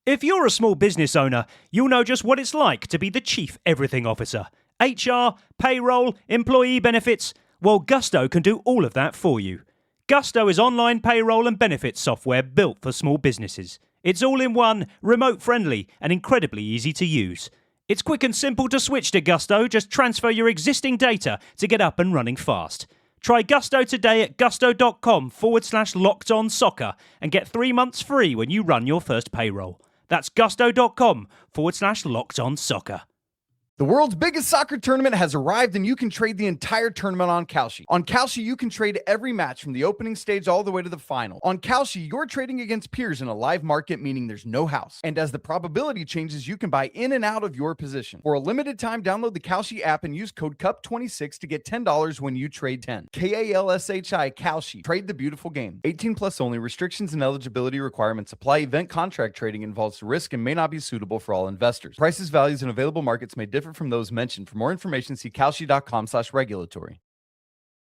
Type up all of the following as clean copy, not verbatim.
If you're a small business owner, you'll know just what it's like to be the chief everything officer. HR, payroll, employee benefits. Well, Gusto can do all of that for you. Gusto is online payroll and benefits software built for small businesses. It's all in one, remote friendly, and incredibly easy to use. It's quick and simple to switch to Gusto. Just transfer your existing data to get up and running fast. Try Gusto today at gusto.com/lockedonsoccer and get 3 months free when you run your first payroll. That's gusto.com/lockedonsoccer. The world's biggest soccer tournament has arrived, and you can trade the entire tournament on Kalshi. On Kalshi, you can trade every match from the opening stage all the way to the final. On Kalshi, you're trading against peers in a live market, meaning there's no house. And as the probability changes, you can buy in and out of your position. For a limited time, download the Kalshi app and use code CUP26 to get $10 when you trade 10. KALSHI Kalshi. Trade the beautiful game. 18 plus only. Restrictions and eligibility requirements apply. Event contract trading involves risk and may not be suitable for all investors. Prices, values, and available markets may differ from those mentioned. For more information, see kalshi.com/regulatory.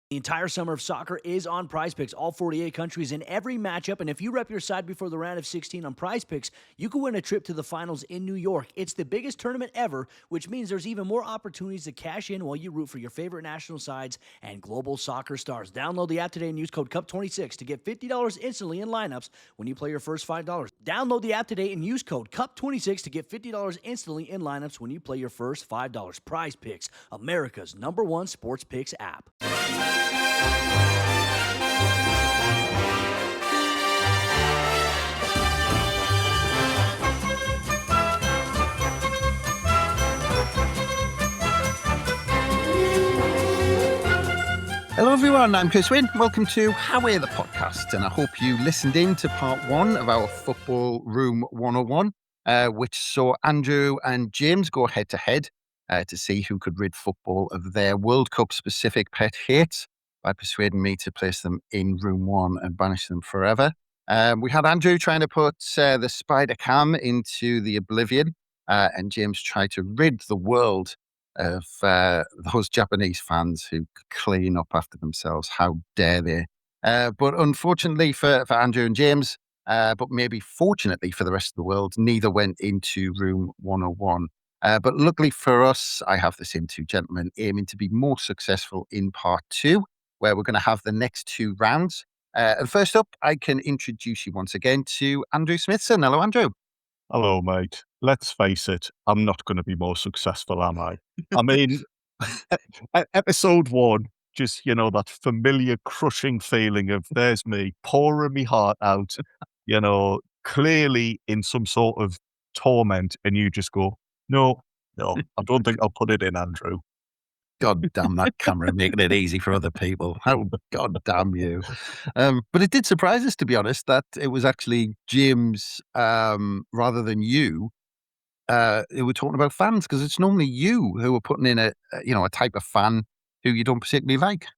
The entire summer of soccer is on Prize Picks, all 48 countries in every matchup. And if you rep your side before the round of 16 on Prize Picks, you can win a trip to the finals in New York. It's the biggest tournament ever, which means there's even more opportunities to cash in while you root for your favorite national sides and global soccer stars. Download the app today and use code CUP26 to get $50 instantly in lineups when you play your first $5. Download the app today and use code CUP26 to get $50 instantly in lineups when you play your first $5. Prize Picks, America's #1 sports picks app. Hello everyone, I'm Chris Wynn. Welcome to How We're the podcast, and I hope you listened in to part 1 of our Football Room 101, which saw Andrew and James go head to head to see who could rid football of their World Cup specific pet hates by persuading me to place them in room 1 and banish them forever. We had Andrew trying to put the spider cam into the oblivion, and James tried to rid the world of those Japanese fans who clean up after themselves. How dare they? But unfortunately for Andrew and James, but maybe fortunately for the rest of the world, neither went into room 101. But luckily for us, I have the same two gentlemen aiming to be more successful in part 2, where we're going to have the next 2 rounds. And first up, I can introduce you once again to Andrew Smithson. Hello, Andrew. Hello, mate. Let's face it, I'm not going to be more successful, am I? I mean, episode 1, just, that familiar crushing feeling of there's me pouring my heart out, clearly in some sort of torment, and you just go, no, I don't think I'll put it in, Andrew. God damn that camera making it easy for other people. How God damn you. But it did surprise us, to be honest, that it was actually James rather than you who were talking about fans, because it's normally you who are putting in a type of fan who you don't particularly like.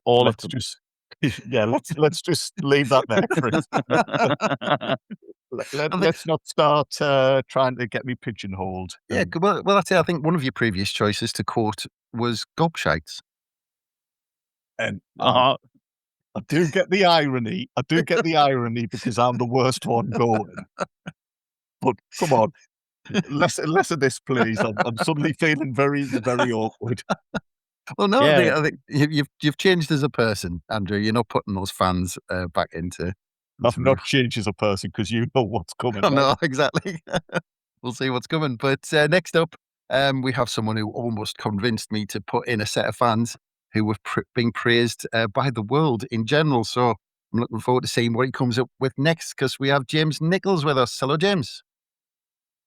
Let's just leave that there, Chris. Let's not start trying to get me pigeonholed. Yeah, well, that's it. I think one of your previous choices to quote was gobshites. And I do get the irony. Because I'm the worst one going. But come on, less of this, please. I'm suddenly feeling very, very awkward. Well, no, Yeah. I think you've changed as a person, Andrew. You're not putting those fans back into. I've not changed as a person because you know what's coming. Oh, no, exactly. We'll see what's coming. But next up, we have someone who almost convinced me to put in a set of fans who were being praised by the world in general. So I'm looking forward to seeing what he comes up with next, because we have James Nichols with us. Hello, James.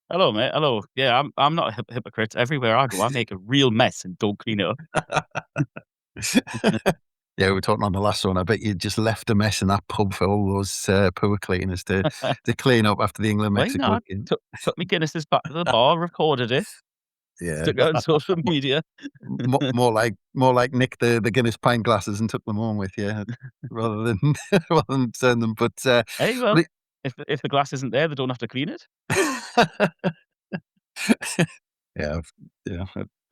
Hello, mate. Hello. Yeah, I'm not a hypocrite. Everywhere I go, I make a real mess and don't clean it up. Yeah, we were talking on the last one. I bet you just left a mess in that pub for all those poor cleaners to clean up after the England-Mexico game. Took me Guinnesses back to the bar, recorded it, Yeah, took it on social media. more like Nick the Guinness pint glasses and took them home with you, rather than send them. But Hey, well, if the glass isn't there, they don't have to clean it. Yeah.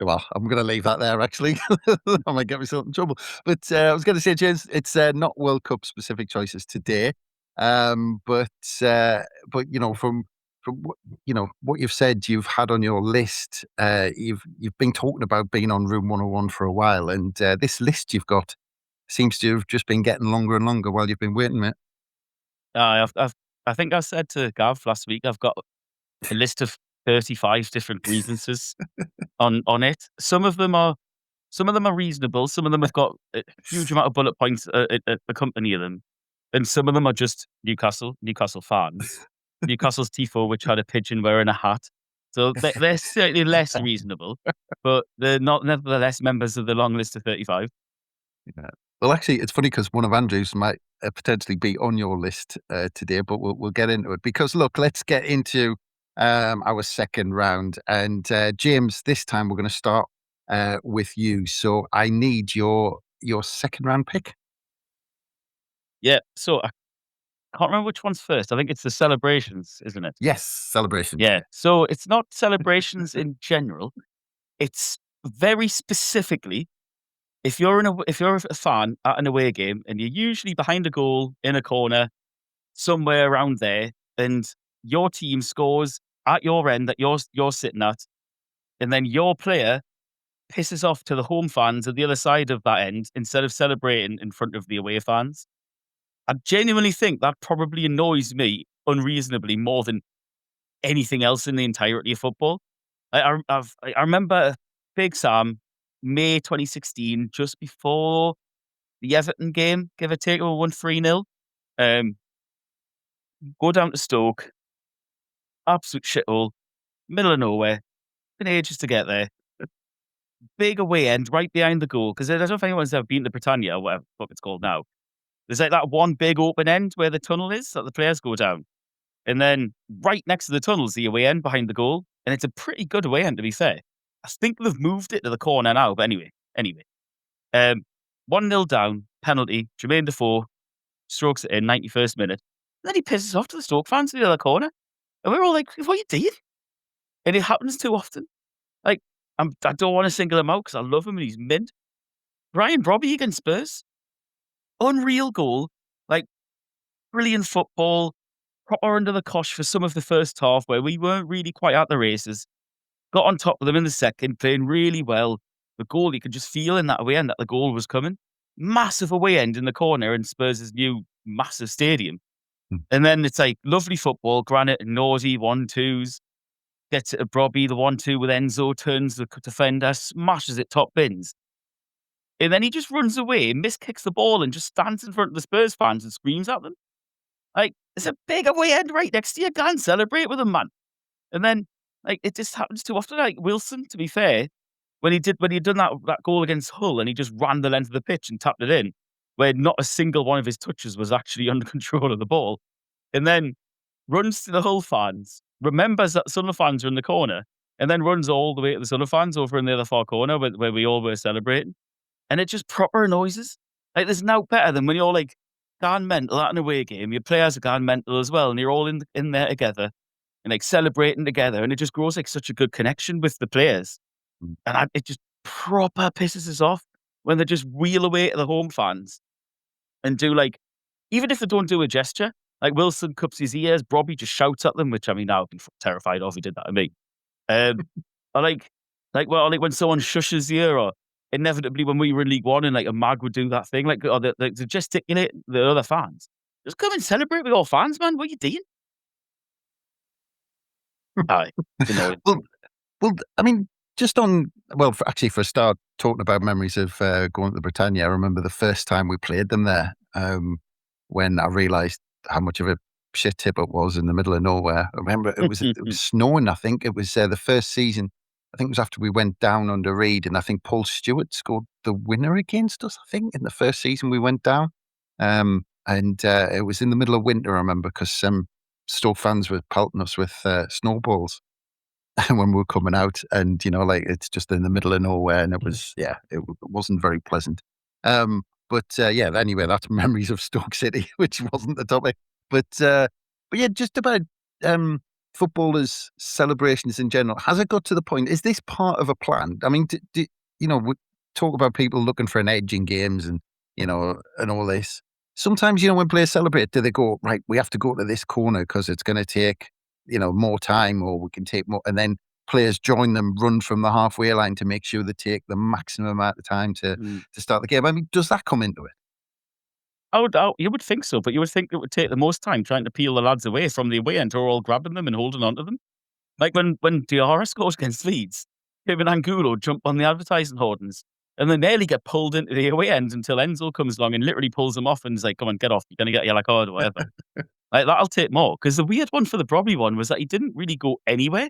Well, I'm going to leave that there, actually. I might get myself in trouble. But I was going to say, James, it's not World Cup specific choices today. But from what you've said, you've had on your list. You've been talking about being on Room 101 for a while, and this list you've got seems to have just been getting longer and longer while you've been waiting, mate. I think I said to Gav last week, I've got a list of 35 different grievances on it. Some of them are reasonable. Some of them have got a huge amount of bullet points accompany them, and some of them are just Newcastle fans. Newcastle's tifo, which had a pigeon wearing a hat. So they're certainly less reasonable, but they're not nevertheless members of the long list of 35. Yeah. Well, actually, it's funny because one of Andrew's might potentially be on your list today, but we'll get into it. Because look, let's get into our second round. And James, this time we're going to start with you. So I need your second round pick. Yeah, so I can't remember which one's first. I think it's the celebrations, isn't it? Yes, celebrations. Yeah. So it's not celebrations in general. It's very specifically if you're a fan at an away game and you're usually behind a goal in a corner somewhere around there, and your team scores at your end that you're sitting at, and then your player pisses off to the home fans at the other side of that end instead of celebrating in front of the away fans. I genuinely think that probably annoys me unreasonably more than anything else in the entirety of football. I remember Big Sam, May 2016, just before the Everton game, give or take, we won 3-0. Go down to Stoke, absolute shithole, middle of nowhere, been ages to get there. Big away end right behind the goal, because I don't know if anyone's ever been to Britannia or whatever the fuck it's called now. There's like that one big open end where the tunnel is that the players go down. And then right next to the tunnel is the away end behind the goal. And it's a pretty good away end, to be fair. I think they've moved it to the corner now, but anyway. 1-0 down, penalty, Jermaine Defoe strokes it in, 91st minute. And then he pisses off to the Stoke fans in the other corner. And we're all like, what are you doing? And it happens too often. Like, I don't want to single him out because I love him and he's mint. Brian Brobby against Spurs. Unreal goal. Like, brilliant football. Proper under the cosh for some of the first half where we weren't really quite at the races. Got on top of them in the second, playing really well. The goal, you could just feel in that away end that the goal was coming. Massive away end in the corner in Spurs' new massive stadium. And then it's like lovely football, Granite and naughty 1-2s. Gets it to Brobby, the 1-2 with Enzo, turns the defender, smashes it top bins. And then he just runs away, miskicks the ball and just stands in front of the Spurs fans and screams at them. Like, it's a big away end right next to you. Go and celebrate with him, man. And then, like, it just happens too often. Like, Wilson, to be fair, when he'd done that goal against Hull and he just ran the length of the pitch and tapped it in, where not a single one of his touches was actually under control of the ball. And then runs to the Hull fans, remembers that Sunderland fans are in the corner, and then runs all the way to the Sunderland fans over in the other far corner where we all were celebrating. And it just proper noises. Like, there's no better than when you're like gone mental at an away game, your players are gone mental as well, and you're all in there together and like celebrating together, and it just grows like such a good connection with the players. And it just proper pisses us off when they just wheel away to the home fans and do like, even if they don't do a gesture, like Wilson cups his ears, Brobby just shouts at them, which I mean, now I'd be terrified of if he did that to me. Or like when someone shushes you, or inevitably when we were in League One and like a mag would do that thing, like, or the gesticulate the other fans. Just come and celebrate with all fans, man. What are you doing? Aye, well, I mean, just on, for a start, talking about memories of going to the Britannia, I remember the first time we played them there, when I realised how much of a shit tip it was in the middle of nowhere. I remember it was snowing, I think. It was the first season, I think it was after we went down under Reed, and I think Paul Stewart scored the winner against us, I think, in the first season we went down. And it was in the middle of winter, I remember, because Stoke fans were pelting us with snowballs when we were coming out, and it's just in the middle of nowhere, and it wasn't very pleasant. Anyway, that's memories of Stoke City, which wasn't the topic. But yeah, just about footballers' celebrations in general. Has it got to the point? Is this part of a plan? I mean, we talk about people looking for an edge in games, and and all this. sometimes, when players celebrate, do they go, right, we have to go to this corner because it's going to take, more time, or we can take more, and then players join them, run from the halfway line to make sure they take the maximum amount of time to start the game. I mean, does that come into it? You would think so, but you would think it would take the most time trying to peel the lads away from the away end who are all grabbing them and holding onto them. Like when Diarra scores against Leeds, him and Angulo jump on the advertising hoardings and they nearly get pulled into the away end until Enzo comes along and literally pulls them off and is like, come on, get off, you're going to get a yellow card or whatever. Like, that'll take more. Because the weird one for the Brobby one was that he didn't really go anywhere.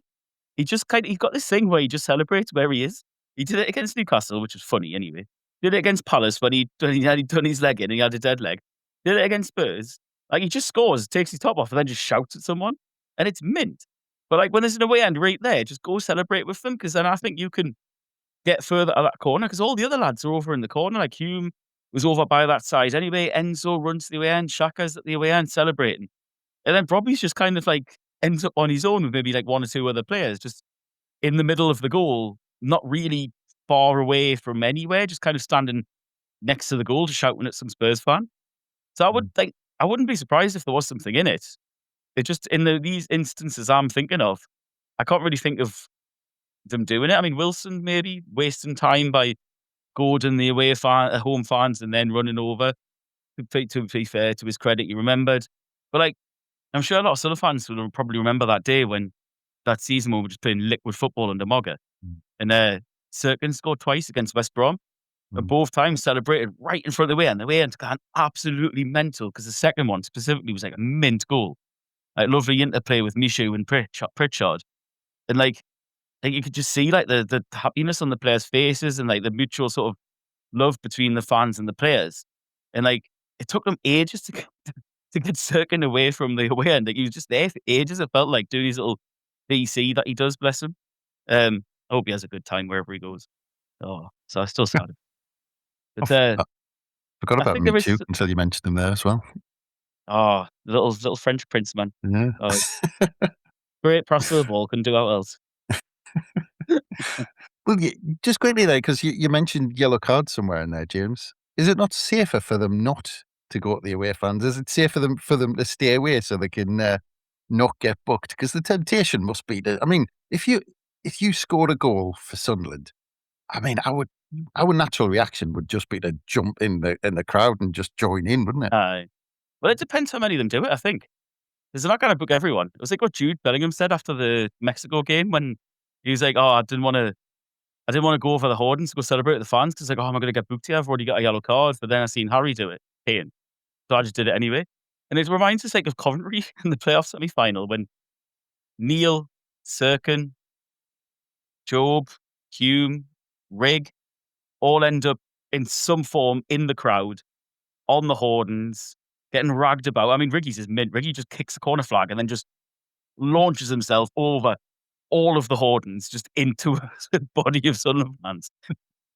He just he got this thing where he just celebrates where he is. He did it against Newcastle, which was funny anyway. Did it against Palace when he had done his leg in and he had a dead leg. Did it against Spurs. Like, he just scores, takes his top off, and then just shouts at someone. And it's mint. But like when there's an away end right there, just go celebrate with them, because then I think you can get further at that corner, because all the other lads are over in the corner. Like Hume was over by that side anyway. Enzo runs to the away end. Shaka's at the away end celebrating. And then Robbie's just kind of like ends up on his own with maybe like one or two other players just in the middle of the goal, not really far away from anywhere, just kind of standing next to the goal, just shouting at some Spurs fan. So I wouldn't be surprised if there was something in it. It just, in these instances I'm thinking of, I can't really think of them doing it. I mean, Wilson maybe wasting time by goading the home fans and then running over. To be fair, to his credit, he remembered. But like, I'm sure a lot of Southern fans will probably remember that day when that season when we were just playing liquid football under Mogger. And Sirkin scored twice against West Brom. And both times celebrated right in front of the way, and the way end got absolutely mental, because the second one specifically was like a mint goal. Like, lovely interplay with Michu and Pritchard. And like you could just see like the happiness on the players' faces and like the mutual sort of love between the fans and the players. And like, it took them ages to get Sirkin away from the away end. Like, he was just there for ages, it felt like, doing his little BC that he does, bless him. I hope he has a good time wherever he goes. Oh, so I still sad. But Forgot I about think me there is- too until you mentioned him there as well. oh, little French prince, man. Yeah. Oh, great pass of the ball, couldn't do out else. Well, just quickly there, because you mentioned yellow cards somewhere in there, James. Is it not safer for them not to go to the away fans? Is it safer for them to stay away so they can not get booked? Because the temptation must be to. I mean, if you scored a goal for Sunderland, I mean, our natural reaction would just be to jump in the crowd and just join in, wouldn't it? Aye. Well, it depends how many of them do it, I think. Because they're not going to book everyone. It was like what Jude Bellingham said after the Mexico game, when he was like, oh, I didn't want to go over the hoardings to go celebrate with the fans, because like, oh, am I going to get booked here? I've already got a yellow card. But then I seen Harry do it, Kane. So I just did it anyway. And it reminds us like of Coventry in the playoff semi-final, when Neil, Sirkin, Job, Hume, Rigg all end up in some form in the crowd, on the hoardings, getting ragged about. I mean, Riggy's is mint. Riggy just kicks the corner flag and then just launches himself over all of the hoardings, just into a body of Sunderland fans.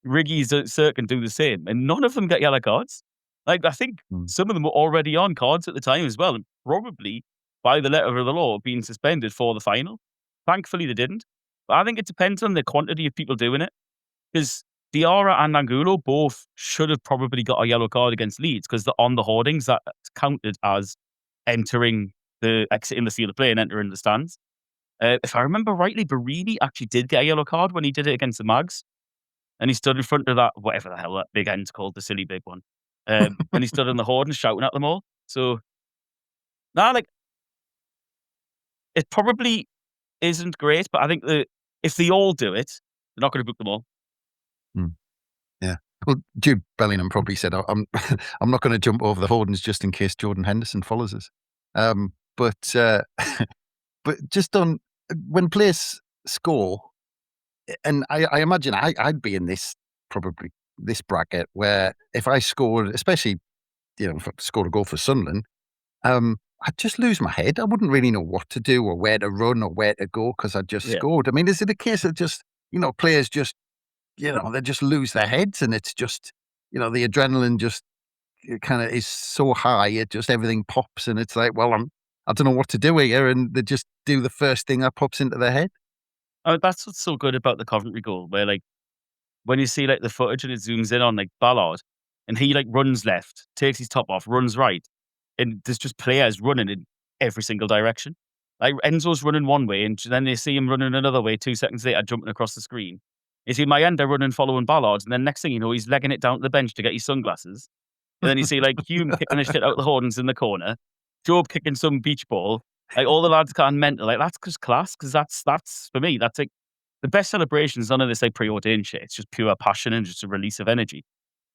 Riggy's Sirkin do the same, and none of them get yellow cards. Like, I think some of them were already on cards at the time as well, and probably by the letter of the law being suspended for the final. Thankfully, they didn't. But I think it depends on the quantity of people doing it, because Diarra and Angulo both should have probably got a yellow card against Leeds, because they're on the hoardings that counted as exiting the field of play and entering the stands. If I remember rightly, Barini actually did get a yellow card when he did it against the Mags. And he stood in front of that, whatever the hell that big end's called, the silly big one. And he stood in the hoardings shouting at them all. So, like, it probably isn't great, but I think that if they all do it, they're not going to book them all. Yeah. Well, Jude Bellingham probably said, I'm I'm not going to jump over the hoardings just in case Jordan Henderson follows us. But just on when players score, and I imagine I'd be in this bracket where if I scored, especially if I scored a goal for Sunderland, I'd just lose my head. I wouldn't really know what to do or where to run or where to go because I just scored. I mean, is it a case of just players just they just lose their heads and it's just the adrenaline just kind of is so high, it just everything pops and it's like, well, I don't know what to do here, and they just do the first thing that pops into their head. Oh, that's what's so good about the Coventry goal, where like when you see like the footage and it zooms in on like Ballard, and he like runs left, takes his top off, runs right, and there's just players running in every single direction. Like Enzo's running one way, and then they see him running another way 2 seconds later, jumping across the screen. You see Mayenda running, following Ballards, and then next thing you know, he's legging it down to the bench to get his sunglasses. And then you see like Hume kicking the shit out the Hordens in the corner, Job kicking some beach ball. Like all the lads kind of mental. Like that's just class, because that's for me, that's like the best celebration is none of this like preordained shit. It's just pure passion and just a release of energy.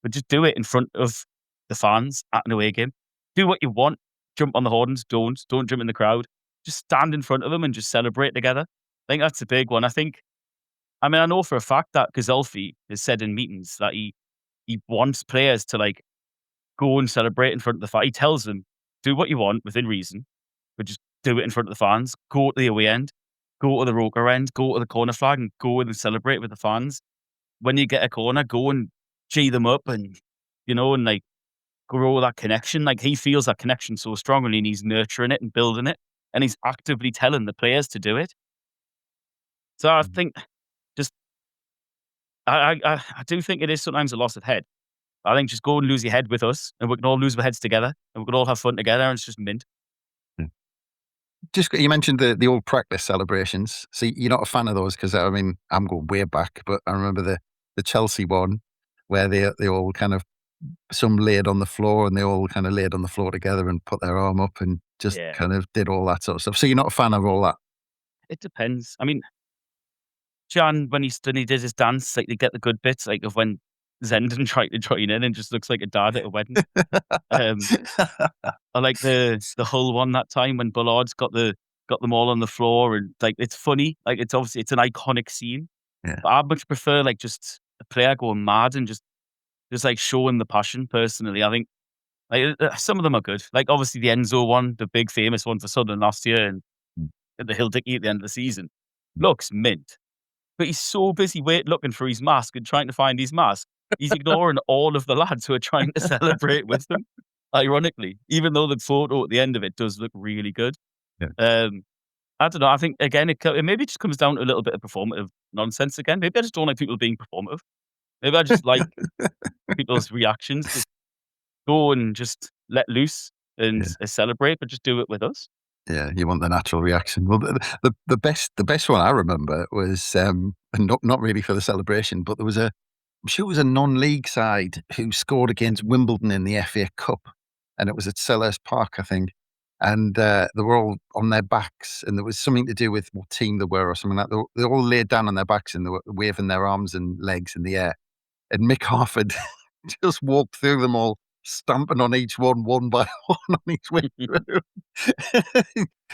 But just do it in front of the fans at an away game. Do what you want. Jump on the Hordens. Don't jump in the crowd. Just stand in front of them and just celebrate together. I think that's a big one. I know for a fact that Gazolfi has said in meetings that he wants players to like go and celebrate in front of the fans. He tells them, do what you want within reason, but just do it in front of the fans. Go to the away end, go to the Roker end, go to the corner flag and go and celebrate with the fans. When you get a corner, go and G them up and, and like grow that connection. Like he feels that connection so strongly and he's nurturing it and building it. And he's actively telling the players to do it. So I think I do think it is sometimes a loss of head. I think just go and lose your head with us, and we can all lose our heads together, and we can all have fun together, and it's just mint. Just you mentioned the old practice celebrations. So you're not a fan of those because I'm going way back, but I remember the Chelsea one where they all kind of some laid on the floor and they all kind of laid on the floor together and put their arm up and just kind of did all that sort of stuff. So you're not a fan of all that? It depends. I mean, Jan, when he did his dance, like they get the good bits, like of when Zenden tried to join in and just looks like a dad at a wedding. I like the Hull one that time when Ballard's got them all on the floor, and like it's funny, like it's an iconic scene. Yeah. But I much prefer like just a player going mad and just like showing the passion. Personally, I think like some of them are good. Like obviously the Enzo one, the big famous one for Southern last year, and the Hill Dickey at the end of the season, looks mint. But he's so busy looking for his mask and trying to find his mask. He's ignoring all of the lads who are trying to celebrate with them, ironically, even though the photo at the end of it does look really good. Yeah. I don't know. I think, again, it maybe just comes down to a little bit of performative nonsense again. Maybe I just don't like people being performative. Maybe I just like people's reactions. Just go and just let loose and celebrate, but just do it with us. Yeah, you want the natural reaction. Well, the best one I remember was not really for the celebration, but I'm sure it was a non-league side who scored against Wimbledon in the FA Cup, and it was at Selhurst Park, I think. And they were all on their backs, and there was something to do with what team they were or something like that. They all laid down on their backs and they were waving their arms and legs in the air. And Mick Harford just walked through them all, stamping on each one by one on each way through.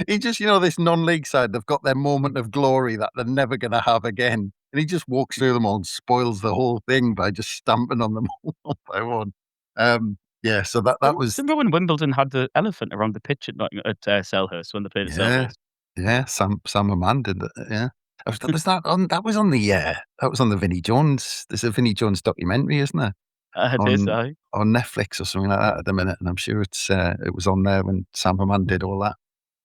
He just, this non-league side, they've got their moment of glory that they're never going to have again. And he just walks through them all and spoils the whole thing by just stamping on them all one by one. So that was... Remember when Wimbledon had the elephant around the pitch at Selhurst when they played at Selhurst? Yeah, Sam Amand did it, yeah. That was on the Vinnie Jones. There's a Vinnie Jones documentary, isn't there? On Netflix or something like that at the minute, and I'm sure it was on there when Sam Amand did all that.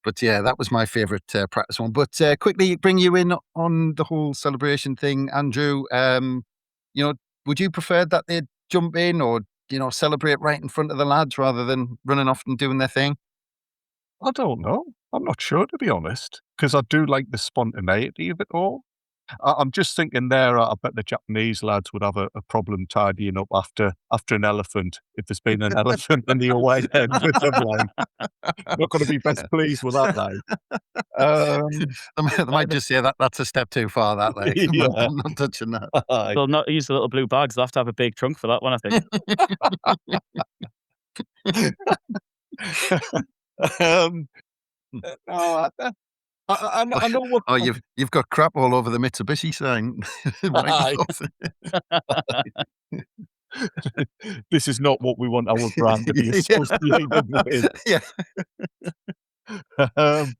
But yeah, that was my favourite practice one. But quickly bring you in on the whole celebration thing, Andrew. Would you prefer that they'd jump in or celebrate right in front of the lads rather than running off and doing their thing? I don't know. I'm not sure, to be honest, because I do like the spontaneity of it all. I'm just thinking there, I bet the Japanese lads would have a problem tidying up after an elephant, if there's been an elephant in the away end with them. Like, not going to be best pleased with that, though. They might just say that's a step too far, that, like. I'm not touching that. They'll not use the little blue bags. They'll have to have a big trunk for that one, I think. I know what. Oh, you've got crap all over the Mitsubishi sign. This is not what we want our brand to be associated with. Yeah.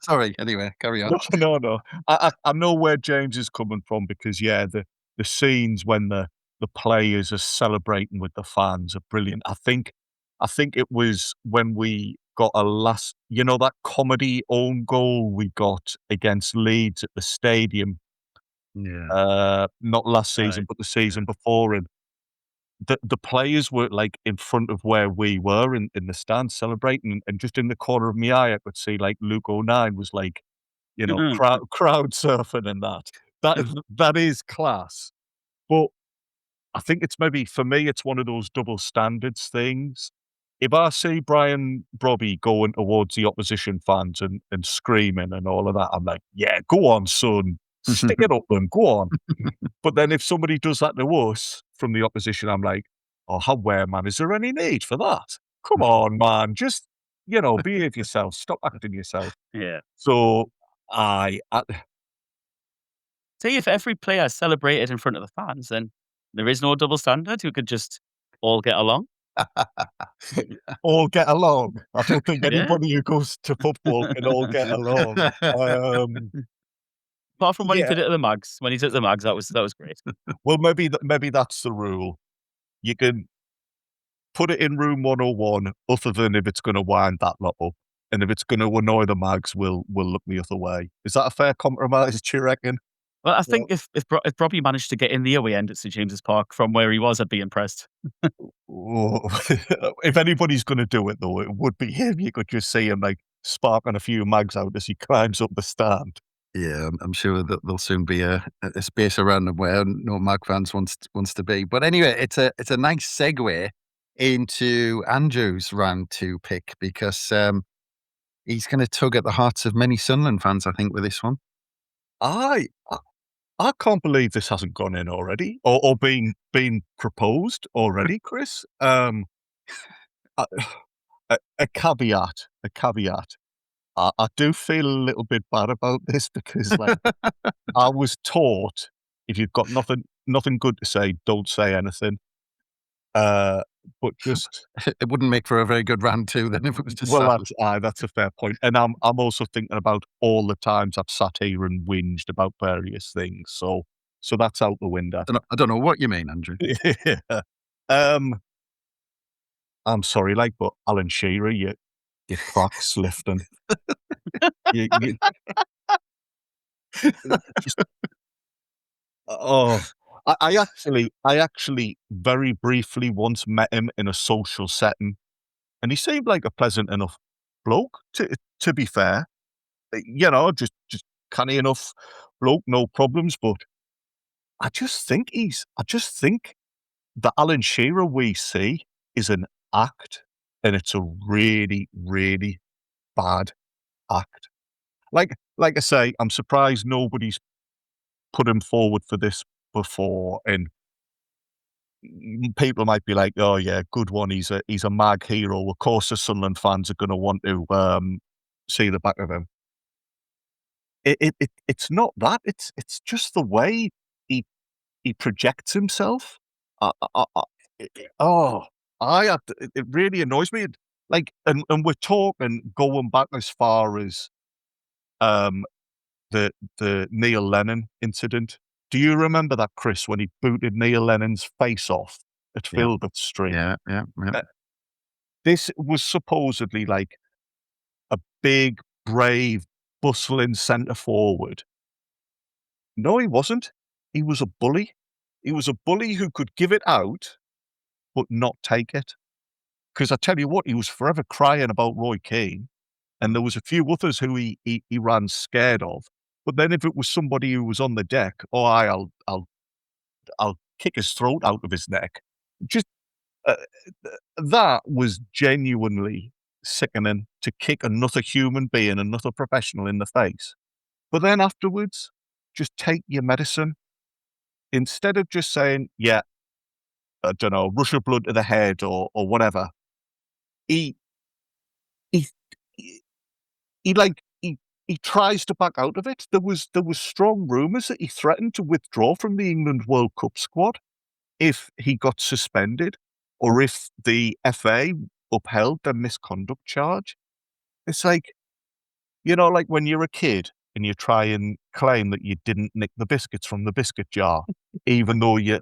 Sorry. Anyway, carry on. No. I know where James is coming from because the scenes when the players are celebrating with the fans are brilliant. I think it was when we got that comedy own goal we got against Leeds at the stadium. Yeah. Not last season, but the season before. And the players were like in front of where we were in the stand celebrating, and just in the corner of my eye, I could see like Luke O'Nien was like, crowd surfing and that. That is class. But I think it's maybe for me, it's one of those double standards things. If I see Brian Brobby going towards the opposition fans and screaming and all of that, I'm like, yeah, go on, son. Stick it up then, go on. But then if somebody does that to us from the opposition, I'm like, oh, how man, is there any need for that? Come on, man. Just, behave yourself. Stop acting yourself. Yeah. So See, if every player celebrated in front of the fans, then there is no double standard. We could just all get along. all get along. I don't think Yeah. anybody who goes to football can all get along. Apart from when he Yeah. did it at the Mags. When he took the Mags, that was great. Well, maybe that's the rule. You can put it in room 101, other than if it's going to wind that lot up. And if it's going to annoy the Mags, we'll look the other way. Is that a fair compromise, do you reckon? Well, I think if Robbie managed to get in the away end at St James's Park from where he was, I'd be impressed. Oh, if anybody's going to do it, though, it would be him. You could just see him like sparking a few Mags out as he climbs up the stand. Yeah, I'm sure that there'll soon be a space around them where no Mag fans wants to be. But anyway, it's a nice segue into Andrew's round 2 pick, because he's going to tug at the hearts of many Sunderland fans, I think, with this one. I can't believe this hasn't gone in already, or been proposed already, Chris. A caveat. I do feel a little bit bad about this, because like I was taught, if you've got nothing good to say, don't say anything. But just it wouldn't make for a very good round 2 then if it was just that's a fair point. And I'm also thinking about all the times I've sat here and whinged about various things. So that's out the window. I don't know what you mean, Andrew. Yeah. I'm sorry, but Alan Shearer, you cracks lifting. I actually very briefly once met him in a social setting, and he seemed like a pleasant enough bloke. To be fair, just canny enough bloke, no problems. But I just think the Alan Shearer we see is an act, and it's a really, really bad act. Like I say, I'm surprised nobody's put him forward for this before, and people might be like, "Oh yeah, good one. He's a Mag hero. Of course, the Sunderland fans are going to want to see the back of him." It's not that. It's just the way he projects himself. It really annoys me. And we're talking going back as far as the Neil Lennon incident. Do you remember that, Chris, when he booted Neil Lennon's face off at Filbert Street? Yeah. This was supposedly like a big, brave, bustling centre forward. No, he wasn't. He was a bully. He was a bully who could give it out, but not take it. Because I tell you what, he was forever crying about Roy Keane, and there was a few others who he ran scared of. But then if it was somebody who was on the deck, I'll kick his throat out of his neck. Just that was genuinely sickening, to kick another human being, another professional in the face. But then afterwards, just take your medicine. Instead of just saying, yeah, I don't know, rush of blood to the head or whatever, he tries to back out of it. There was strong rumours that he threatened to withdraw from the England World Cup squad if he got suspended, or if the FA upheld the misconduct charge. It's like, like when you're a kid and you try and claim that you didn't nick the biscuits from the biscuit jar, even though you've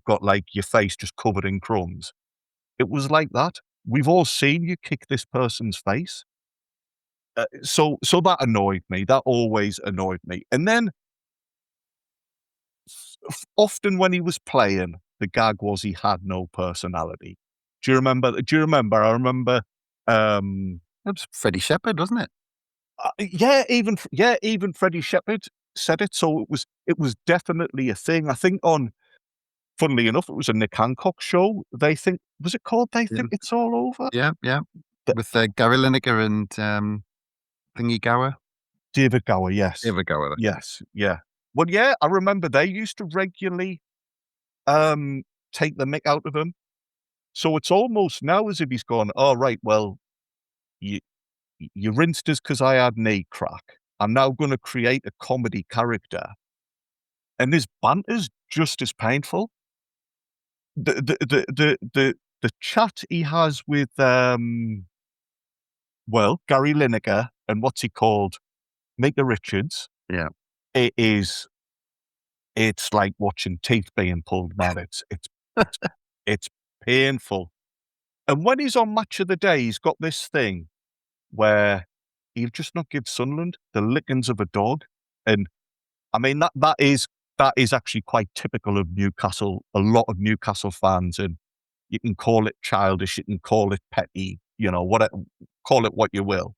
got like your face just covered in crumbs. It was like that. We've all seen you kick this person's face. So that annoyed me. That always annoyed me. And then often when he was playing, the gag was he had no personality. Do you remember? I remember. That was Freddie Shepherd, wasn't it? Even Freddie Shepherd said it. So it was definitely a thing. I think funnily enough, it was a Nick Hancock show. Was it called They Think It's All Over? Yeah. With Gary Lineker and Thingy Gower. David Gower, yes. David Gower. Yes, yeah. Well, yeah, I remember they used to regularly take the mick out of him. So it's almost now as if he's gone, oh, right, well, you rinsed us because I had knee crack. I'm now going to create a comedy character. And his banter's just as painful. The chat he has with, Gary Lineker and what's he called? Micah Richards. Yeah. It's like watching teeth being pulled, man. It's painful. And when he's on Match of the Day, he's got this thing where he'll just not give Sunderland the lickings of a dog. And I mean, that is actually quite typical of Newcastle, a lot of Newcastle fans. And you can call it childish, you can call it petty, call it what you will.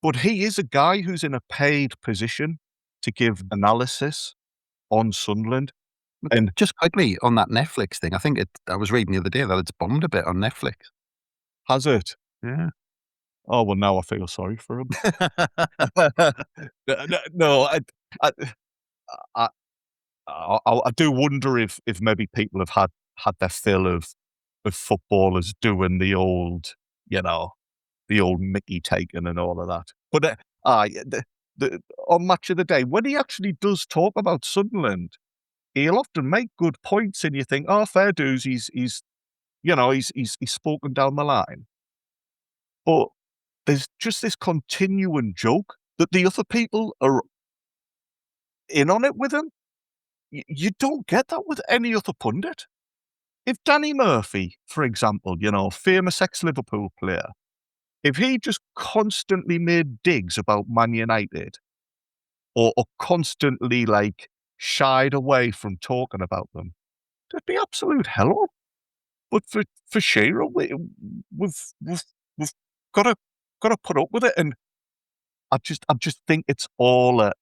But he is a guy who's in a paid position to give analysis on Sunderland. And just quickly on that Netflix thing, I think I was reading the other day that it's bombed a bit on Netflix. Has it? Yeah. Oh, well, now I feel sorry for him. No, I do wonder if maybe people have had their fill of footballers doing the old Mickey taken and all of that. But on Match of the Day, when he actually does talk about Sunderland, he'll often make good points, and you think, oh, fair dues, he's spoken down the line. But there's just this continuing joke that the other people are in on it with him. You don't get that with any other pundit. If Danny Murphy, for example, famous ex-Liverpool player, if he just constantly made digs about Man United or constantly shied away from talking about them, there'd be absolute hell on. But for Shearer, we've got to put up with it, and I just think it's all a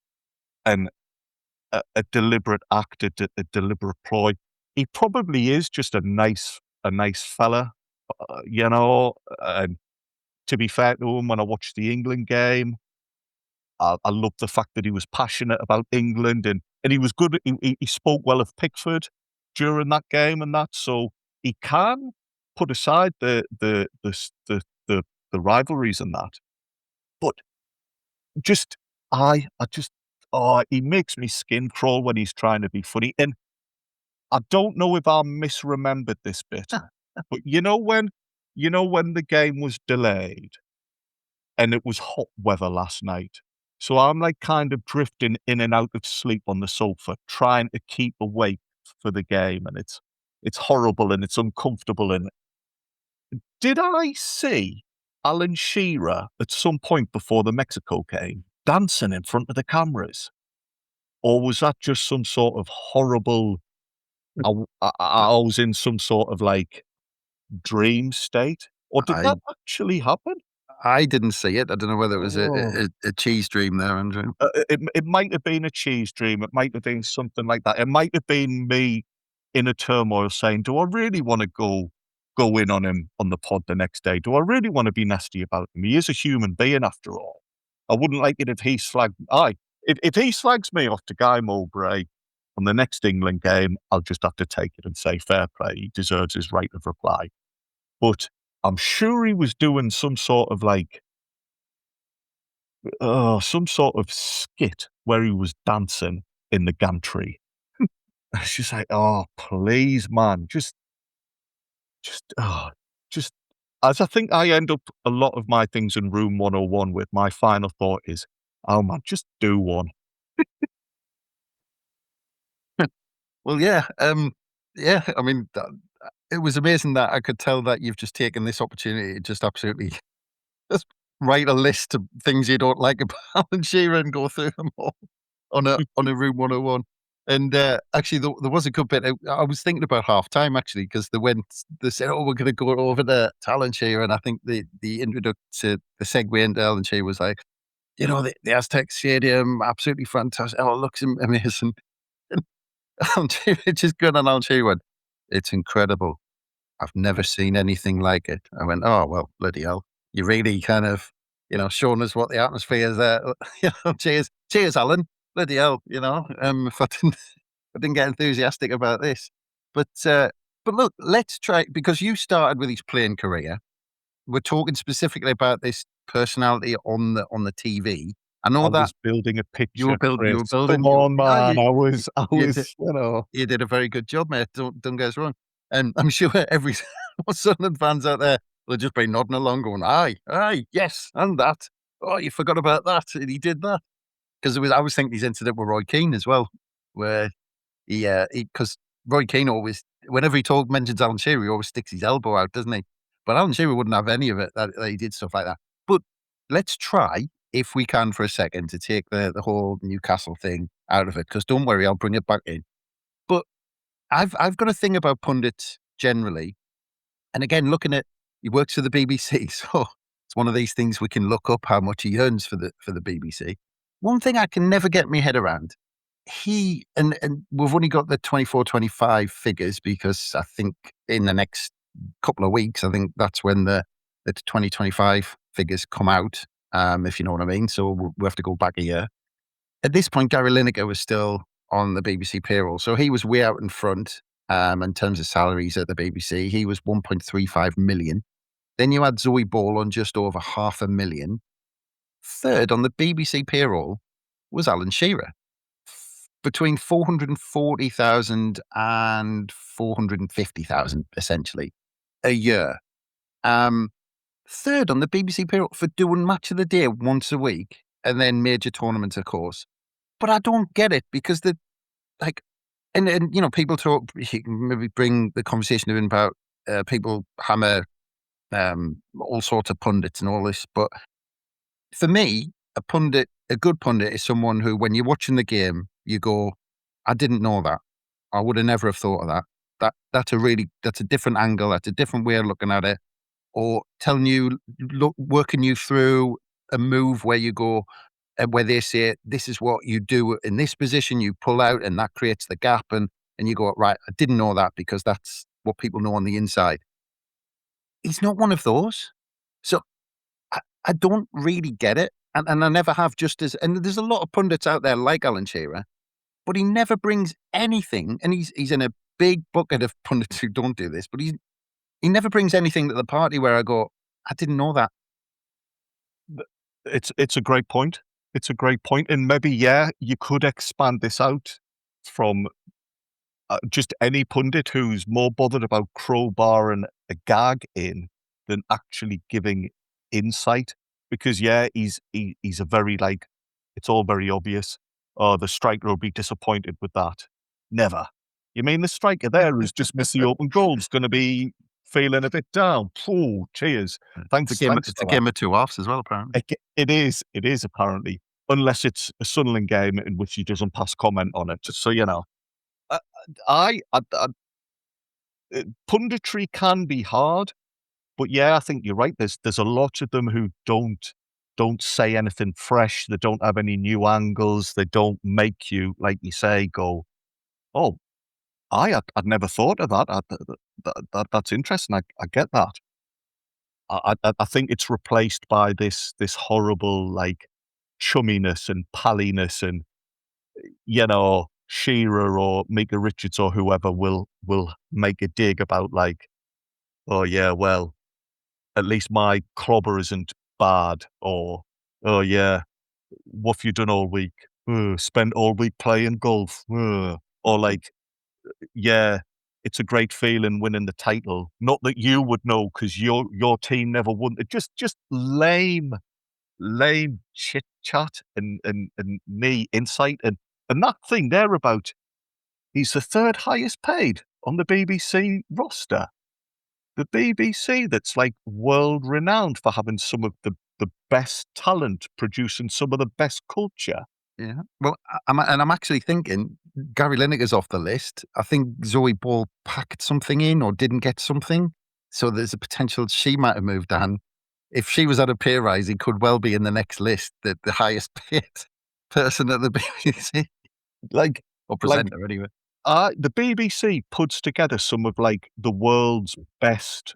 deliberate act, a deliberate ploy. He probably is just a nice fella, and to be fair to him, when I watched the England game, I loved the fact that he was passionate about England, and he was good. He spoke well of Pickford during that game and that, so he can put aside the rivalries and that. But he makes me skin crawl when he's trying to be funny. And I don't know if I misremembered this bit, but when the game was delayed and it was hot weather last night, so I'm kind of drifting in and out of sleep on the sofa, trying to keep awake for the game, and it's horrible and it's uncomfortable. And did I see Alan Shearer at some point before the Mexico game dancing in front of the cameras? Or was that just some sort of horrible, I was in some sort of dream state? Or did that actually happen? I didn't see it. I don't know whether it was a cheese dream there, Andrew. It might have been a cheese dream. It might have been something like that. It might have been me in a turmoil saying, do I really want to go in on him on the pod the next day? Do I really want to be nasty about him? He is a human being after all. I wouldn't like it if he slagged if he slags me off to Guy Mowbray on the next England game, I'll just have to take it and say fair play. He deserves his right of reply. But I'm sure he was doing some sort of skit where he was dancing in the gantry. It's just like, oh, please, man, just as I think I end up a lot of my things in room 101 with, my final thought is, oh man, just do one. Well, yeah. I mean, it was amazing that I could tell that you've just taken this opportunity to just absolutely just write a list of things you don't like about Alan Shearer and go through them all on a room 101. And actually, there was a good bit. I was thinking about half time actually, because they said, "Oh, we're going to go over to Alan Shearer," and I think the introduction to the segue into Alan Shearer was like, the Aztec Stadium, absolutely fantastic. Oh, it looks amazing. And Alan Shearer just good, and Alan Shearer went, "It's incredible. I've never seen anything like it." I went, "Oh well, bloody hell! You really kind of, showing us what the atmosphere is there." Cheers, Alan. Bloody hell, if I didn't get enthusiastic about this. But look, let's try, because you started with his playing career. We're talking specifically about this personality on the TV. I know I that was building a you were picture, building. Chris. Come on, Yeah, man. I was, you did, you know. you did a very good job, mate. Don't get us wrong. And I'm sure every Sunderland fans out there will just be nodding along, going, "Aye, yes, and that. Oh, you forgot about that. And he did that." Because I was thinking his incident with Roy Keane as well, where because Roy Keane always, whenever mentions Alan Shearer, he always sticks his elbow out, doesn't he? But Alan Shearer wouldn't have any of it, that he did stuff like that. But let's try, if we can, for a second, to take the whole Newcastle thing out of it, because don't worry, I'll bring it back in. But I've got a thing about pundits generally, and again, looking at, he works for the BBC, so it's one of these things we can look up how much he earns for the BBC. One thing I can never get my head around, and we've only got the 24-25 figures, because I think in the next couple of weeks, I think that's when the 2025 figures come out, if you know what I mean. So we have to go back a year. At this point, Gary Lineker was still on the BBC payroll, so he was way out in front in terms of salaries at the BBC. He was 1.35 million. Then you had Zoe Ball on just over 500,000. Third on the BBC payroll was Alan Shearer, between 440,000 and 450,000, essentially, a year. Third on the BBC payroll for doing Match of the Day once a week, and then major tournaments, of course. But I don't get it, because people talk, maybe bring the conversation in about people hammer all sorts of pundits and all this. But for me, a good pundit is someone who, when you're watching the game, you go, "I didn't know that. I would have never have thought of that. That's a different angle. That's a different way of looking at it." Or telling you, working you through a move where you go, where they say, "This is what you do in this position, you pull out and that creates the gap." And you go, "Right, I didn't know that, because that's what people know on the inside." He's not one of those. So I don't really get it. And I never have, and there's a lot of pundits out there like Alan Shearer, but he never brings anything. And he's in a big bucket of pundits who don't do this, but he never brings anything to the party where I go, "I didn't know that." It's a great point. It's a great point. And maybe, you could expand this out from just any pundit who's more bothered about crowbarring a gag in than actually giving insight. Because, he's a very, it's all very obvious. "Oh, the striker will be disappointed with that." Never. You mean the striker there who's just missed the open goal is going to be feeling a bit down? Oh, cheers. Thanks. It's a game of two halves as well, apparently. It is apparently, unless it's a Sunderland game in which he doesn't pass comment on it. Just so you know, punditry can be hard, but I think you're right. There's a lot of them who don't say anything fresh. They don't have any new angles. They don't make you, like you say, go, "Oh, I'd never thought of that. That's interesting. I get that." I think it's replaced by this horrible chumminess and palliness, and Shearer or Mika Richards or whoever will make a dig about "Oh yeah, well, at least my clobber isn't bad," or "Oh yeah, what have you done all week? Spent all week playing golf," or "Yeah, it's a great feeling winning the title. Not that you would know, because your team never won." It just lame chit chat and knee insight, and that thing there about he's the third highest paid on the BBC roster. The BBC, that's world renowned for having some of the best talent, producing some of the best culture. Yeah. Well, I'm actually thinking Gary Lineker's off the list. I think Zoe Ball packed something in or didn't get something. So there's a potential she might have moved on. If she was at a pay rise, he could well be in the next list, the highest paid person at the BBC, Like, or like presenter anyway. the BBC puts together some of like the world's best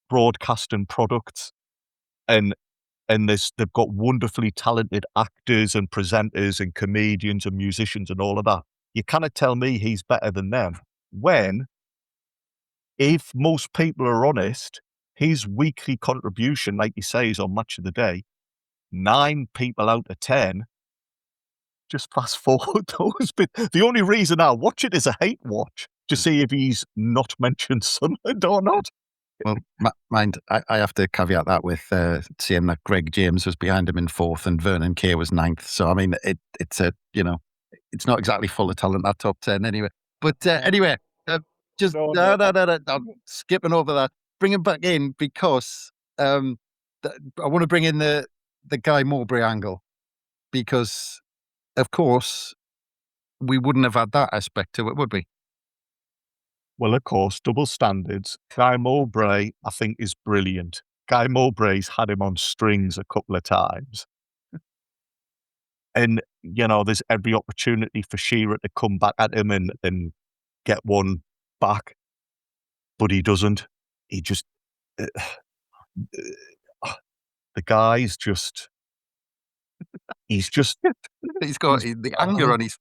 broadcasting products, and they've got wonderfully talented actors and presenters and comedians and musicians and all of that. You cannot tell me he's better than them when, if most people are honest, his weekly contribution, like you say, is on Match of the Day. 9 people out of 10 just fast forward those. But the only reason I watch it is a hate watch to see if he's not mentioned Sunderland or not. Well, mind, I have to caveat that with seeing that Greg James was behind him in 4th and Vernon Kay was 9th. So, I mean, it's a, it's not exactly full of talent, that top 10 anyway. But anyway, just, no, I'm skipping over that. Bring him back in because I want to bring in the Guy Mowbray angle because, of course, we wouldn't have had that aspect to it, would we? Well, of course, double standards. Guy Mowbray, I think, is brilliant. Guy Mowbray's had him on strings a couple of times. And, there's every opportunity for Shearer to come back at him and get one back. But he doesn't. He just... the guy's just... He's just... He's got the anger on his...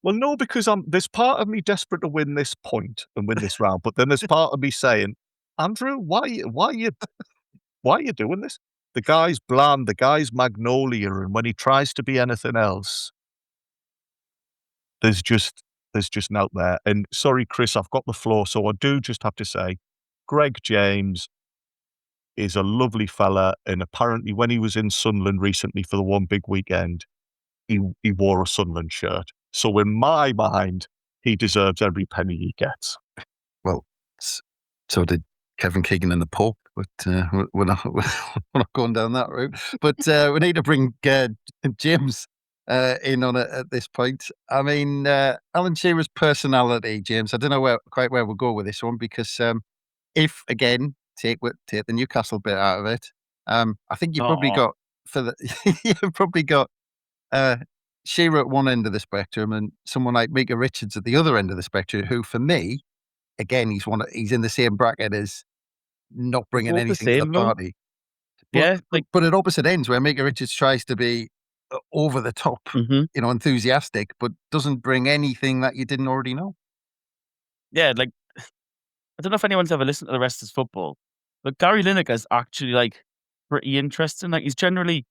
Well, no, because there's part of me desperate to win this point and win this round, but then there's part of me saying, Andrew, why are you doing this? The guy's bland, the guy's Magnolia, and when he tries to be anything else, there's just not there. And sorry, Chris, I've got the floor, so I do just have to say, Greg James is a lovely fella, and apparently when he was in Sunderland recently for the one big weekend, he wore a Sunderland shirt. So in my mind, he deserves every penny he gets. Well, so did Kevin Keegan and the Pope, but we're not going down that route. But we need to bring James in on it at this point. I mean, Alan Shearer's personality, James, I don't know quite where we'll go with this one because if, again, take the Newcastle bit out of it, I think you've probably got you've probably got Shearer at one end of the spectrum and someone like Micah Richards at the other end of the spectrum, who for me, again, he's in the same bracket as not bringing anything to the party. But at opposite ends where Micah Richards tries to be over the top, enthusiastic, but doesn't bring anything that you didn't already know. Yeah, like, I don't know if anyone's ever listened to the rest of football, but Gary Lineker is actually pretty interesting. Like, he's generally,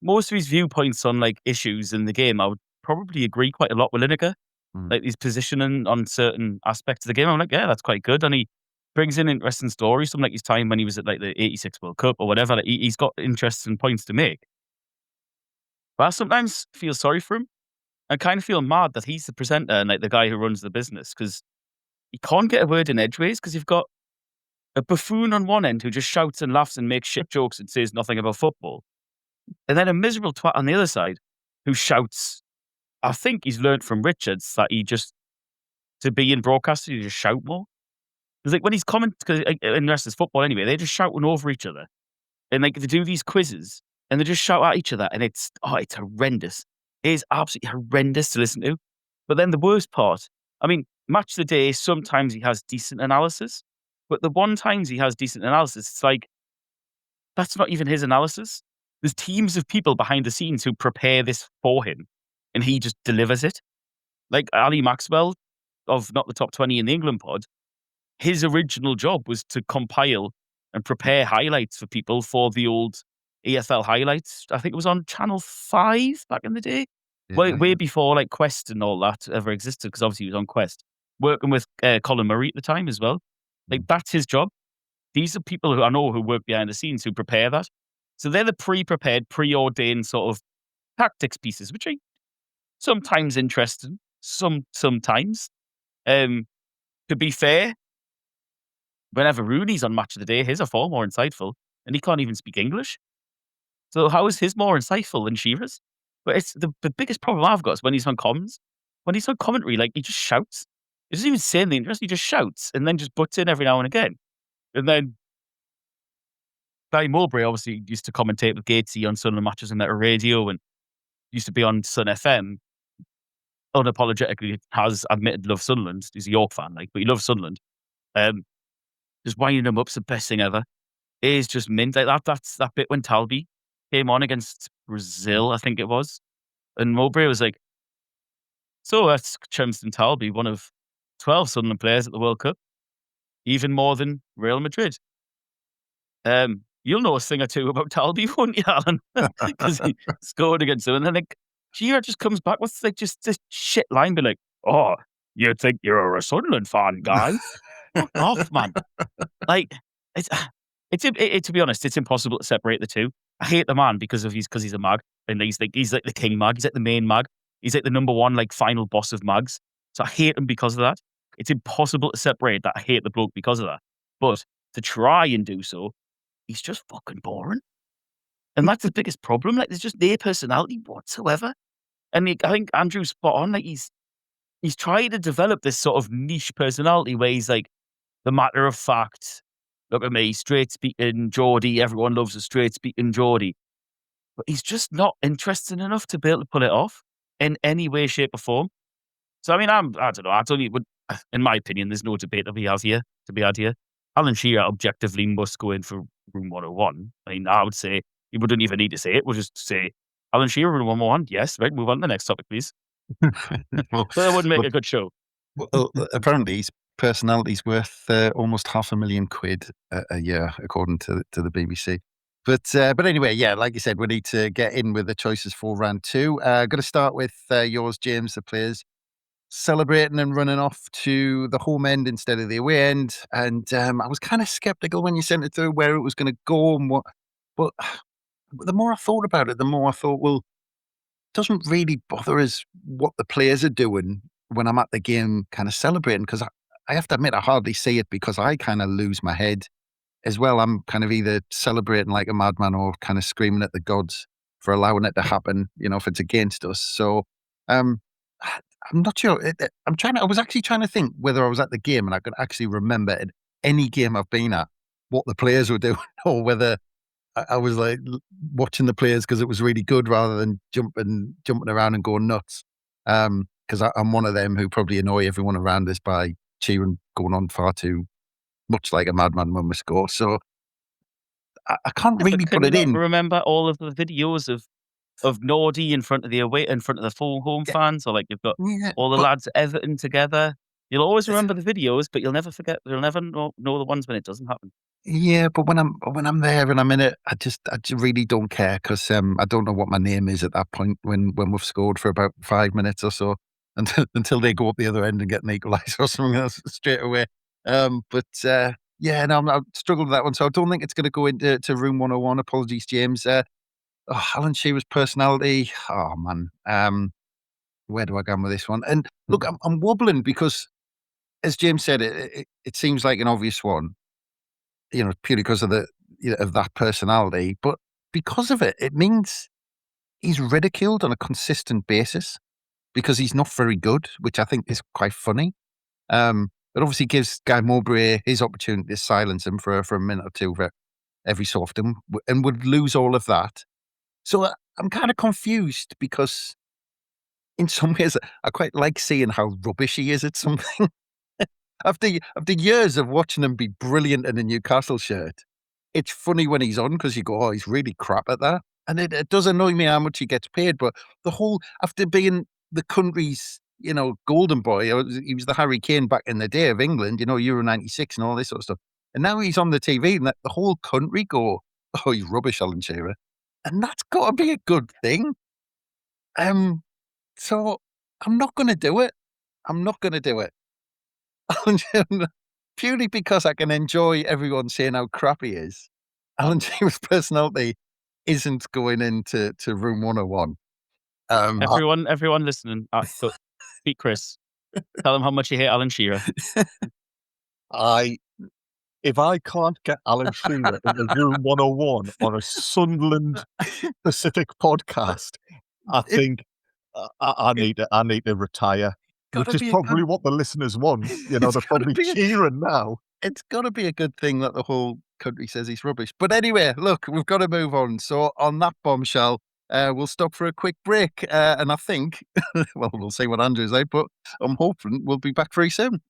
most of his viewpoints on issues in the game, I would probably agree quite a lot with Lineker. Like his positioning on certain aspects of the game, I'm like, yeah, that's quite good. And he brings in interesting stories, some his time when he was at the 86 World Cup or whatever. He's got interesting points to make. But I sometimes feel sorry for him. I kind of feel mad that he's the presenter and the guy who runs the business because he can't get a word in edgeways because you've got a buffoon on one end who just shouts and laughs and makes shit jokes and says nothing about football. And then a miserable twat on the other side who shouts. I think he's learned from Richards that to be in broadcasting, you just shout more. It's when he's because in the rest of football anyway, they're just shouting over each other. And they do these quizzes and they just shout at each other. And it's horrendous. It is absolutely horrendous to listen to. But then the worst part, I mean, Match of the Day, sometimes he has decent analysis. But the one times he has decent analysis, it's that's not even his analysis. There's teams of people behind the scenes who prepare this for him. And he just delivers it. Like Ali Maxwell of Not the Top 20 in the England pod, his original job was to compile and prepare highlights for people for the old EFL highlights. I think it was on Channel 5 back in the day. Yeah. Way before Quest and all that ever existed, because obviously he was on Quest. Working with Colin Murray at the time as well. That's his job. These are people who I know who work behind the scenes who prepare that. So they're the pre-prepared, preordained sort of tactics pieces, which are sometimes interesting, sometimes. To be fair, whenever Rooney's on Match of the Day, his are far more insightful, and he can't even speak English. So how is his more insightful than Shearer's? But it's the biggest problem I've got is when he's on comms. When he's on commentary, like, he just shouts. He doesn't even say anything interesting, he just shouts and then just butts in every now and again. And then Barry Mowbray obviously used to commentate with Gatesy on Sunderland matches and that radio, and used to be on Sun FM. Unapologetically has admitted love Sunderland. He's a York fan, like, but he loves Sunderland. Just winding him up's the best thing ever. It is just mint like that. That's that bit when Talby came on against Brazil, I think it was, and Mowbray was like, "So that's Chemston Talby, one of 12 Sunderland players at the World Cup, even more than Real Madrid." You'll know a thing or two about Talby, won't you, Alan? Because he scored against him, and then like Shearer just comes back with like just this shit line, be like, "Oh, you think you're a Sunderland fan, guy? Fuck off, man!" Like to be honest, it's impossible to separate the two. I hate the man because he's a mag, and he's like the king mag. He's like the main mag. He's like the number one, like, final boss of mags. So I hate him because of that. It's impossible to separate that. I hate the bloke because of that. But to try and do so, he's just fucking boring. And that's the biggest problem. Like, there's just no personality whatsoever. And I think Andrew's spot on. Like, he's trying to develop this sort of niche personality where he's like the matter of fact. Look at me, straight speaking Geordie. Everyone loves a straight speaking Geordie. But he's just not interesting enough to be able to pull it off in any way, shape, or form. So I mean, I don't know. I don't even, in my opinion, there's no debate to be had here. Alan Shearer objectively must go in for room 101. I mean, I would say you wouldn't even need to say it. We'll just say Alan Shearer room 101. Yes, right. Move on to the next topic, please. Well, So that would make a good show. Well, apparently his personality's worth almost £500,000 a year, according to the BBC. But anyway, yeah, like you said, we need to get in with the choices for round two. Going to start with yours, James, the players celebrating and running off to the home end instead of the away end. And I was kind of skeptical when you sent it through where it was going to go and what. But the more I thought about it, the more I thought, well, it doesn't really bother us what the players are doing when I'm at the game kind of celebrating, because I have to admit I hardly see it because I kind of lose my head as well. I'm kind of either celebrating like a madman or kind of screaming at the gods for allowing it to happen, if it's against us. So I'm not sure. I was actually trying to think whether I was at the game and I could actually remember at any game I've been at what the players were doing, or whether I was like watching the players because it was really good rather than jumping around and going nuts. Because I'm one of them who probably annoy everyone around us by cheering, going on far too much like a madman when we score. So I can't really put it in. Remember all of the videos of Nordy in front of the full home fans, or like you've got all the lads at Everton together. You'll always remember the videos, but you'll never forget. You'll never know the ones when it doesn't happen. Yeah, but when I'm there and I'm in it, I just really don't care because I don't know what my name is at that point when we've scored for about 5 minutes or so until they go up the other end and get an equaliser or something else straight away. Yeah, no, I've struggled with that one, so I don't think it's going to go into room 101. Apologies, James. Alan Shearer's personality. Oh man, where do I go with this one? And look, I'm wobbling because, as James said, it seems like an obvious one. Purely because of of that personality, but because of it, it means he's ridiculed on a consistent basis because he's not very good, which I think is quite funny. It obviously gives Guy Mowbray his opportunity to silence him for a minute or two every so often, and would lose all of that. So I'm kind of confused because, in some ways, I quite like seeing how rubbish he is at something. After years of watching him be brilliant in a Newcastle shirt, it's funny when he's on because you go, oh, he's really crap at that. And it does annoy me how much he gets paid. But after being the country's, golden boy, he was the Harry Kane back in the day of England, Euro 96 and all this sort of stuff. And now he's on the TV and the whole country go, oh, he's rubbish, Alan Shearer. And that's got to be a good thing. So I'm not going to do it. Purely because I can enjoy everyone saying how crap he is. Alan Shearer's personality isn't going into room 101. Everyone listening, Pete Chris, tell him how much you hate Alan Shearer. If I can't get Alan Shearer in the room 101 on a Sunderland Pacific podcast, I think I need to retire, Gotta which is be a probably good. what the listeners want. You know, It's they're gotta probably be a cheering now. it's gotta be a good thing that the whole country says he's rubbish. But anyway, look, we've got to move on. So on that bombshell, we'll stop for a quick break. And I think, well, we'll see what Andrew's like, but I'm hoping we'll be back very soon.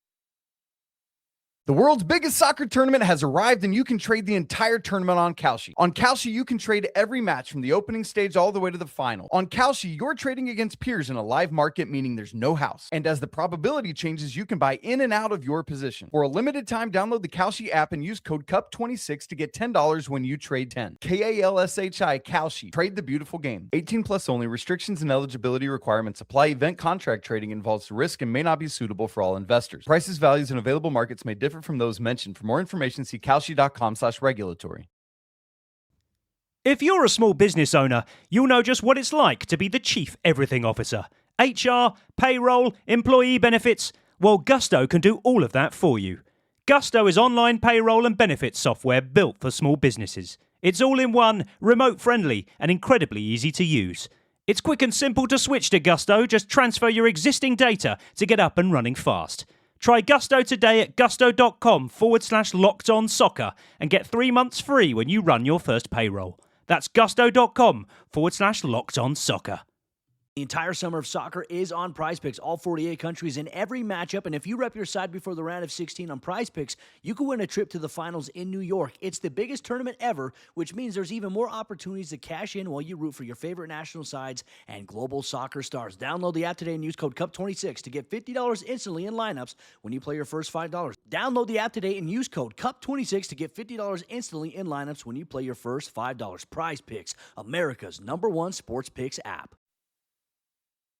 The world's biggest soccer tournament has arrived, and you can trade the entire tournament on Kalshi. On Kalshi, you can trade every match from the opening stage all the way to the final. On Kalshi, you're trading against peers in a live market, meaning there's no house. And as the probability changes, you can buy in and out of your position. For a limited time, download the Kalshi app and use code CUP26 to get $10 when you trade 10. KALSHI Kalshi. Trade the beautiful game. 18 plus only. Restrictions and eligibility requirements apply. Event contract trading involves risk and may not be suitable for all investors. Prices, values, and available markets may differ from those mentioned. For more information, see kalshi.com/regulatory. If you're a small business owner, you'll know just what it's like to be the chief everything officer. HR, payroll, employee benefits. Well, Gusto can do all of that for you. Gusto is online payroll and benefits software built for small businesses. It's all in one, remote friendly, and incredibly easy to use. It's quick and simple to switch to Gusto. Just transfer your existing data to get up and running fast. Try Gusto today at gusto.com/lockedonsoccer and get 3 months free when you run your first payroll. That's gusto.com/lockedonsoccer. The entire summer of soccer is on PrizePicks, all 48 countries in every matchup. And if you rep your side before the round of 16 on PrizePicks, you can win a trip to the finals in New York. It's the biggest tournament ever, which means there's even more opportunities to cash in while you root for your favorite national sides and global soccer stars. Download the app today and use code CUP26 to get $50 instantly in lineups when you play your first $5. Download the app today and use code CUP26 to get $50 instantly in lineups when you play your first $5. PrizePicks, America's #1 sports picks app.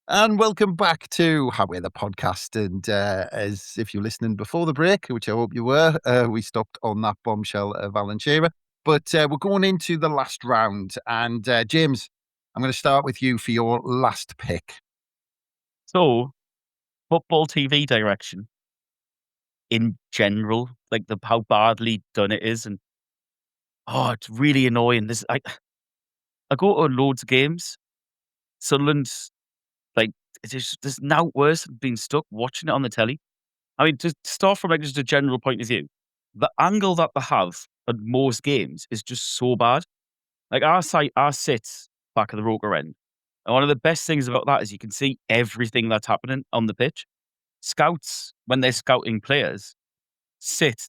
And welcome back to How We're the podcast. And as if you're listening before the break, which I hope you were, we stopped on that bombshell of Alan Shearer. But we're going into the last round. And James, I'm going to start with you for your last pick. So, football TV direction in general, like how badly done it is, and it's really annoying. I go to loads of games. Sunderland's like there's now worse than being stuck watching it on the telly. I mean, to start from just a general point of view, the angle that they have at most games is just so bad. Like our sit back at the Roker end, and one of the best things about that is you can see everything that's happening on the pitch. Scouts, when they're scouting players, sit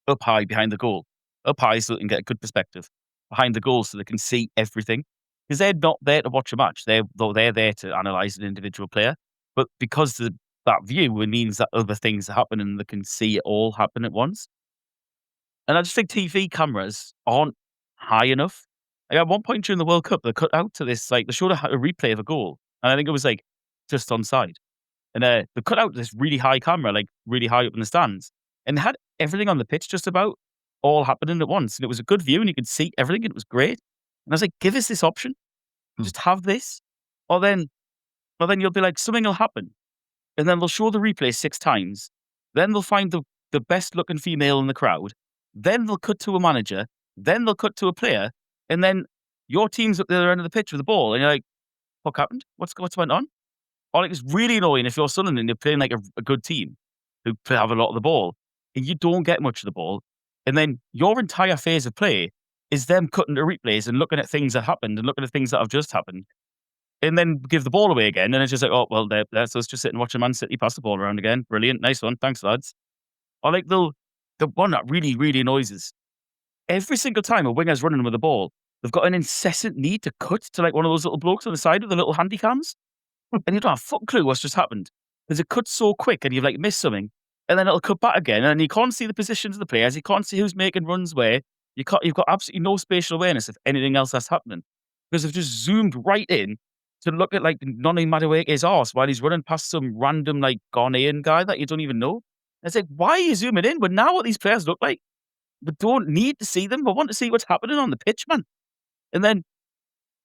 up high behind the goal, up high so they can get a good perspective behind the goal so they can see everything. Because they're not there to watch a match. They're there to analyse an individual player. But because that view, it means that other things are happening and they can see it all happen at once. And I just think TV cameras aren't high enough. Like at one point during the World Cup, they cut out to this, like, they showed a replay of a goal. And I think it was like just onside. And they cut out this really high camera, like really high up in the stands. And they had everything on the pitch just about all happening at once. And it was a good view and you could see everything. And it was great. And I was like, give us this option. Just have this. Or then you'll be like, something will happen. And then they'll show the replay 6 times. Then they'll find the best looking female in the crowd. Then they'll cut to a manager. Then they'll cut to a player. And then your team's at the other end of the pitch with the ball. And you're like, what happened? What's went on? Or like, it's really annoying if you're Sunderland and you're playing like a good team who have a lot of the ball. And you don't get much of the ball. And then your entire phase of play is them cutting to replays and looking at things that happened and looking at things that have just happened. And then give the ball away again. And it's just like, oh, well, let's just sit and watch a Man City pass the ball around again. Brilliant. Nice one. Thanks, lads. Or like the one that really, really annoys us. Every single time a winger's running with the ball, they've got an incessant need to cut to like one of those little blokes on the side with the little handy cams. And you don't have a fucking clue what's just happened. Because it cuts so quick and you've like missed something. And then it'll cut back again. And you can't see the positions of the players. You can't see who's making runs where. You've got absolutely no spatial awareness of anything else that's happening. Because they've just zoomed right in to look at like Noni Madueke's arse while he's running past some random like Ghanaian guy that you don't even know. And it's like, why are you zooming in? But now what these players look like, we don't need to see them. We want to see what's happening on the pitch, man. And then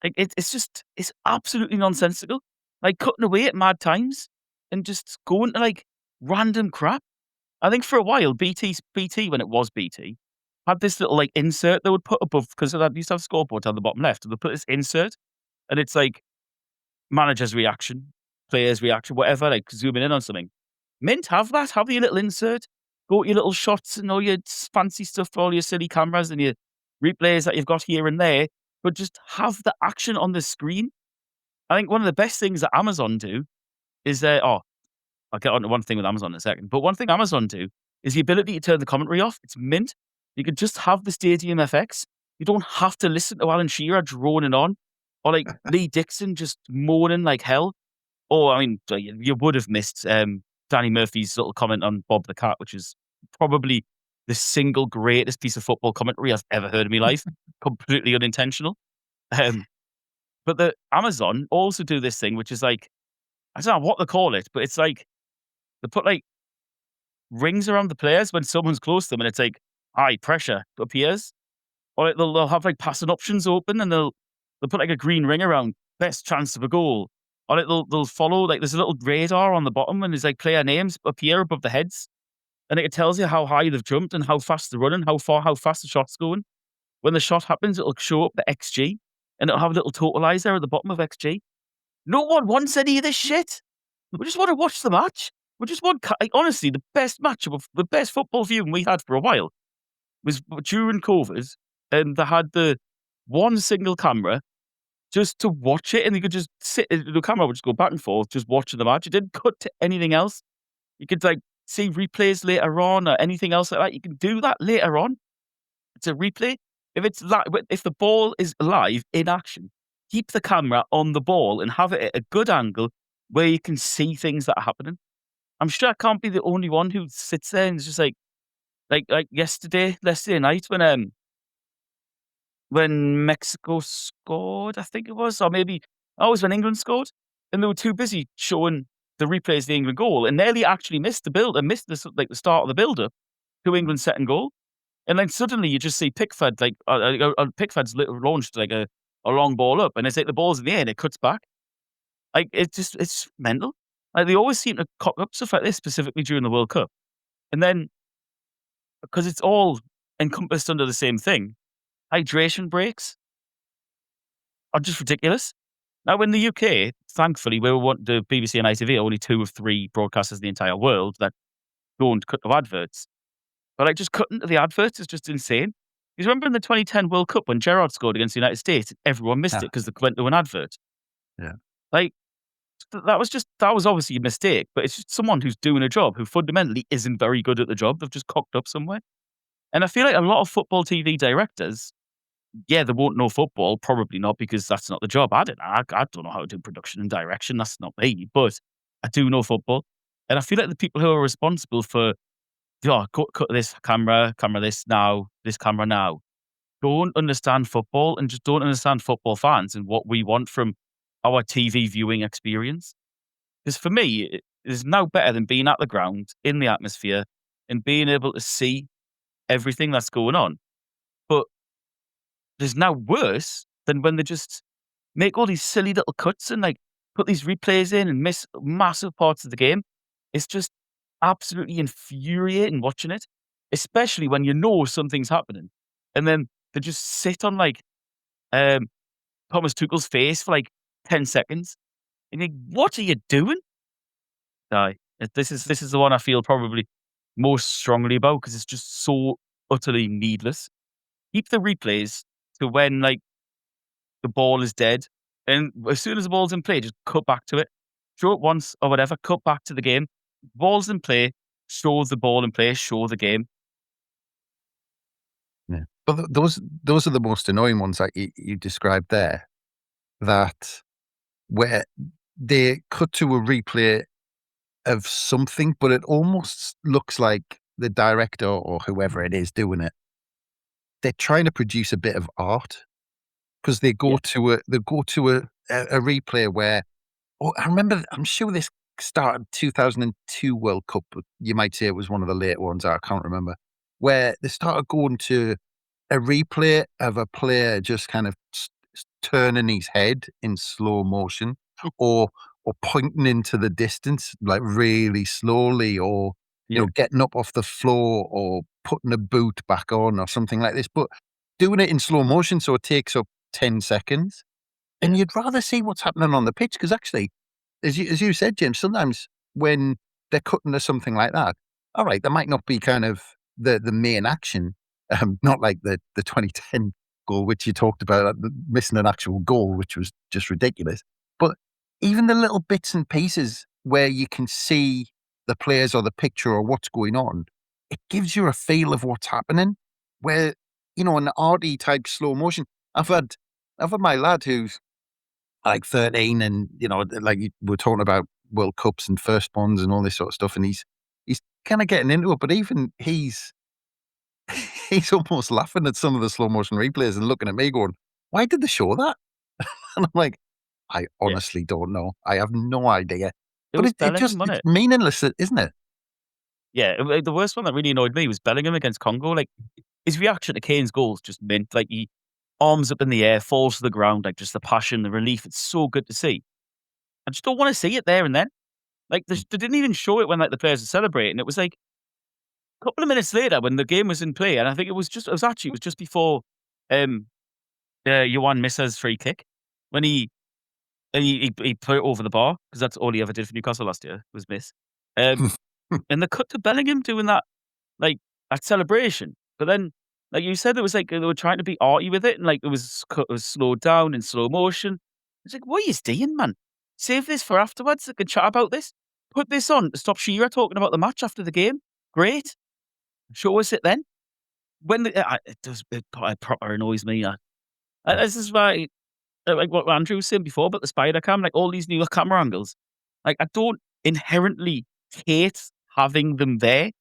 like it's absolutely nonsensical. Like cutting away at mad times and just going to like random crap. I think for a while, BT, when it was BT, had this little like insert they would put above, because they used to have scoreboards on the bottom left, and they put this insert, and it's like manager's reaction, player's reaction, whatever, like zooming in on something. Mint, have that. Have your little insert. Go to your little shots and all your fancy stuff for all your silly cameras and your replays that you've got here and there. But just have the action on the screen. I think one of the best things that Amazon do is I'll get on to one thing with Amazon in a second. But one thing Amazon do is the ability to turn the commentary off. It's mint. You can just have the Stadium FX. You don't have to listen to Alan Shearer droning on or like Lee Dixon just moaning like hell. Or, I mean, you would have missed Danny Murphy's little comment on Bob the Cat, which is probably the single greatest piece of football commentary I've ever heard in my life. Completely unintentional. But the Amazon also do this thing, which is like, I don't know what they call it, but it's like they put like rings around the players when someone's close to them, and it's like high pressure appears, or like they'll have like passing options open, and they'll put like a green ring around best chance of a goal, or like they'll follow like there's a little radar on the bottom, and there's like player names appear above the heads, and it tells you how high they've jumped and how fast they're running, how fast the shot's going. When the shot happens, it'll show up the XG, and it'll have a little totalizer at the bottom of XG. No one wants any of this shit. We just want to watch the match. We just want, like, honestly, the best match, the best football viewing we had for a while was during COVID, and they had the one single camera just to watch it, and you could just sit, the camera would just go back and forth, just watching the match. It didn't cut to anything else. You could like see replays later on or anything else like that. You can do that later on. It's a replay. If the ball is live in action, keep the camera on the ball and have it at a good angle where you can see things that are happening. I'm sure I can't be the only one who sits there and is just like yesterday night when Mexico scored, I think it was, or maybe when England scored, and they were too busy showing the replays of the England goal and nearly actually missed the start of the build-up to England's second goal. And then suddenly you just see Pickford, Pickford's launched like a long ball up, and it's like the ball's in the air and it cuts back. Like, it's mental. Like, they always seem to cock up stuff like this, specifically during the World Cup. And then, because it's all encompassed under the same thing, hydration breaks are just ridiculous. Now, in the UK, thankfully, the BBC and ITV are only 2 of 3 broadcasters in the entire world that don't cut to adverts. But like, just cutting to the adverts is just insane. You remember in the 2010 World Cup when Gerrard scored against the United States, everyone missed it because they went to an advert. Yeah. Like, that was obviously a mistake, but it's just someone who's doing a job who fundamentally isn't very good at the job. They've just cocked up somewhere. And I feel like a lot of football TV directors, they won't know football, probably not, because that's not the job. I don't know how to do production and direction. That's not me, but I do know football. And I feel like the people who are responsible for, cut this camera this now, this camera now, don't understand football and just don't understand football fans and what we want from our TV viewing experience. Because for me, it is now better than being at the ground, in the atmosphere, and being able to see everything that's going on. But there's now worse than when they just make all these silly little cuts and like put these replays in and miss massive parts of the game. It's just absolutely infuriating watching it, especially when you know something's happening. And then they just sit on like Thomas Tuchel's face for like 10 seconds. And you think, what are you doing? This is the one I feel probably most strongly about because it's just so utterly needless. Keep the replays to when like the ball is dead, and as soon as the ball's in play, just cut back to it. Show it once or whatever, cut back to the game. Ball's in play, show the ball in play, show the game. Yeah. But those are the most annoying ones that you described there, that where they cut to a replay of something, but it almost looks like the director or whoever it is doing it, they're trying to produce a bit of art, because they go to a replay where, I remember, I'm sure this started 2002 World Cup, but you might say it was one of the late ones, I can't remember, where they started going to a replay of a player just kind of turning his head in slow motion or pointing into the distance like really slowly, or getting up off the floor or putting a boot back on or something like this, but doing it in slow motion, so it takes up 10 seconds. And you'd rather see what's happening on the pitch because actually, as you said, James, sometimes when they're cutting to something like that, all right, there might not be kind of the main action, not like the 2010 goal, which you talked about, missing an actual goal, which was just ridiculous. But even the little bits and pieces where you can see the players or the picture or what's going on, it gives you a feel of what's happening. Where, an arty type slow motion. I've had my lad who's like 13 and, like we're talking about World Cups and firstborns and all this sort of stuff. And he's kind of getting into it, but even he's almost laughing at some of the slow motion replays and looking at me going, why did they show that? And I'm like, I honestly don't know. I have no idea. But was it just, Bellingham, wasn't it's it? meaningless, isn't it? Yeah, the worst one that really annoyed me was Bellingham against Congo. Like, his reaction to Kane's goals just mint. Like, he arms up in the air, falls to the ground, like just the passion, the relief. It's so good to see. I just don't want to see it there and then. Like, they didn't even show it when like the players were celebrating. It was like a couple of minutes later when the game was in play, and I think it was just before Yohan Missa's free kick when he put it over the bar because that's all he ever did for Newcastle last year was miss. And the cut to Bellingham doing that, like that celebration. But then, like you said, it was like they were trying to be arty with it, and like it was slowed down in slow motion. It's like, what are you doing, man? Save this for afterwards. I can chat about this. Put this on to stop Shearer talking about the match after the game. Great. Show us it then. When it proper annoys me. This is why, like what Andrew was saying before about the spider cam, like all these new camera angles. Like I don't inherently hate having them there.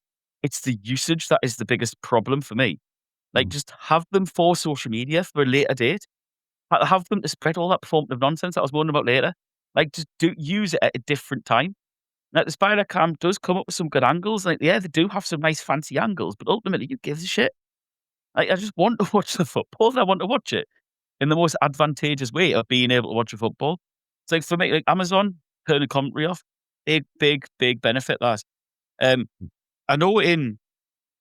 It's the usage that is the biggest problem for me. Like just have them for social media for a later date. Have them to spread all that performative nonsense that I was moaning about later. Like just use it at a different time. Now the spider cam does come up with some good angles. Like yeah, they do have some nice fancy angles, but ultimately who gives a shit? Like I just want to watch the football and I want to watch it in the most advantageous way of being able to watch a football. It's like for me, like Amazon, turn the commentary off. Big benefit that. I know in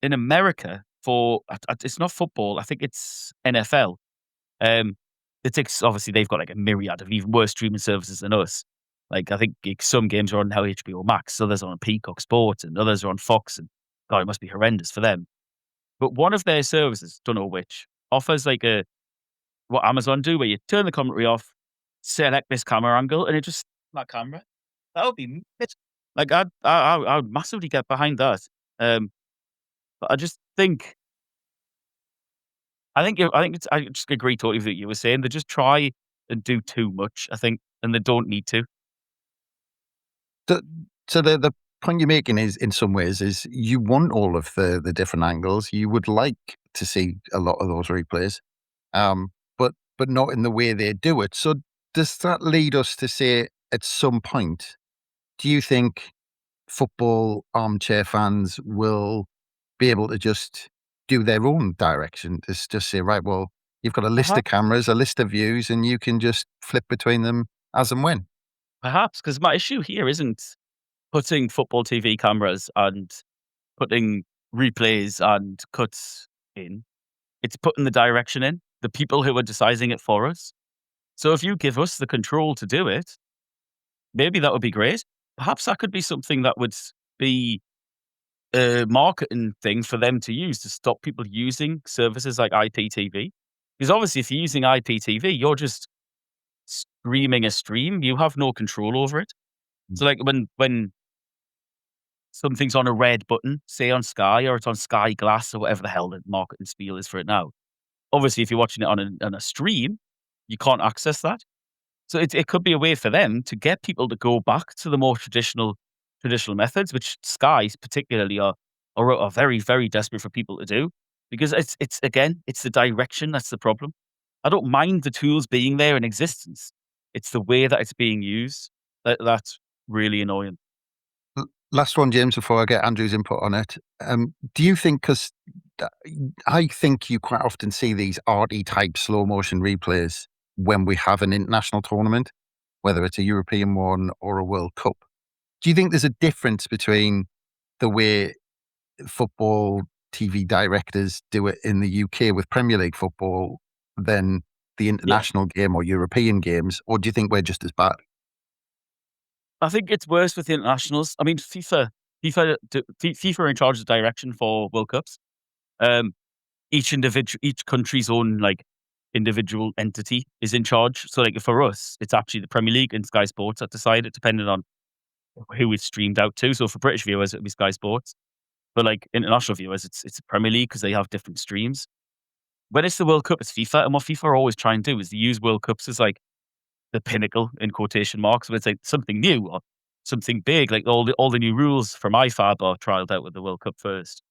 America for it's not football. I think it's NFL. It's obviously they've got like a myriad of even worse streaming services than us. Like I think some games are on now HBO Max, others are on Peacock Sports, and others are on Fox. And God, it must be horrendous for them. But one of their services, don't know which, offers like what Amazon do, where you turn the commentary off, select this camera angle, and it just that camera. That would be like I'd massively get behind that. But I just think I just agree totally with what you were saying. They just try and do too much, I think, and they don't need to. So the point you're making is, in some ways, is you want all of the different angles. You would like to see a lot of those replays, but not in the way they do it. So does that lead us to say, at some point, do you think football armchair fans will be able to just do their own direction? Just say, right, well, you've got a list of cameras, a list of views, and you can just flip between them as and when. Perhaps, because my issue here isn't putting football TV cameras and putting replays and cuts in. It's putting the direction in, the people who are deciding it for us. So if you give us the control to do it, maybe that would be great. Perhaps that could be something that would be a marketing thing for them to use to stop people using services like IPTV. Because obviously, if you're using IPTV, you're just streaming a stream. You have no control over it. So like when something's on a red button, say on Sky, or it's on Sky Glass or whatever the hell the marketing spiel is for it now. Obviously, if you're watching it on a stream, you can't access that. So it could be a way for them to get people to go back to the more traditional methods, which Sky particularly are very, very desperate for people to do, because it's the direction that's the problem. I don't mind the tools being there in existence. It's the way that it's being used that's really annoying. Last one, James, before I get Andrew's input on it. Do you think, because I think you quite often see these arty type slow motion replays when we have an international tournament, whether it's a European one or a World Cup. Do you think there's a difference between the way football TV directors do it in the UK with Premier League football than the international game or European games, or do you think we're just as bad? I think it's worse with the internationals. I mean, FIFA are in charge of the direction for World Cups. Each country's own like individual entity is in charge. So like for us, it's actually the Premier League and Sky Sports that decide it, depending on who it's streamed out to. So for British viewers, it'll be Sky Sports. But like international viewers, it's the Premier League because they have different streams. When it's the World Cup, it's FIFA, and what FIFA are always trying to do is they use World Cups as like the pinnacle in quotation marks. So it's like something new or something big, like all the new rules from IFAB are trialed out with the World Cup first.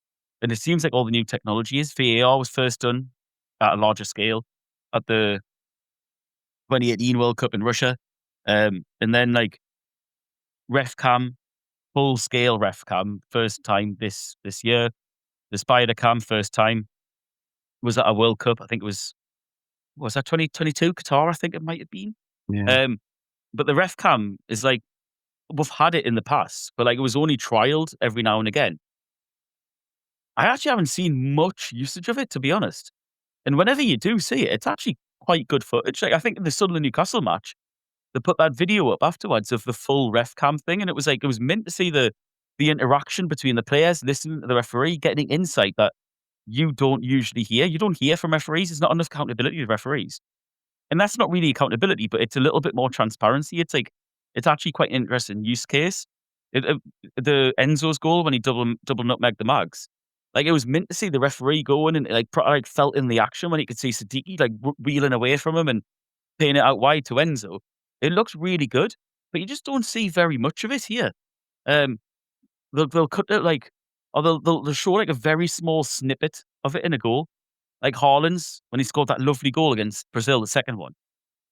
And it seems like all the new technology is. VAR was first done at a larger scale at the 2018 World Cup in Russia. And then like ref cam, full scale ref cam, first time this year. The Spider Cam first time was at a World Cup. I think it was that 2022 Qatar? I think it might have been. Yeah. But the ref cam is like, we've had it in the past, but like it was only trialed every now and again. I actually haven't seen much usage of it, to be honest. And whenever you do see it, it's actually quite good footage. Like I think in the Sunderland Newcastle match, they put that video up afterwards of the full ref cam thing, and it was meant to see the interaction between the players, listening to the referee, getting insight that you don't usually hear. You don't hear from referees. There's not enough accountability of referees. And that's not really accountability, but it's a little bit more transparency. It's like, it's actually quite an interesting use case. The Enzo's goal when he double nutmegged the Mags, like it was meant to see the referee going and like felt in the action when he could see Siddiqui like wheeling away from him and playing it out wide to Enzo. It looks really good, but you just don't see very much of it here. They'll cut it like, or they'll show like a very small snippet of it in a goal. Like Haaland's, when he scored that lovely goal against Brazil, the second one.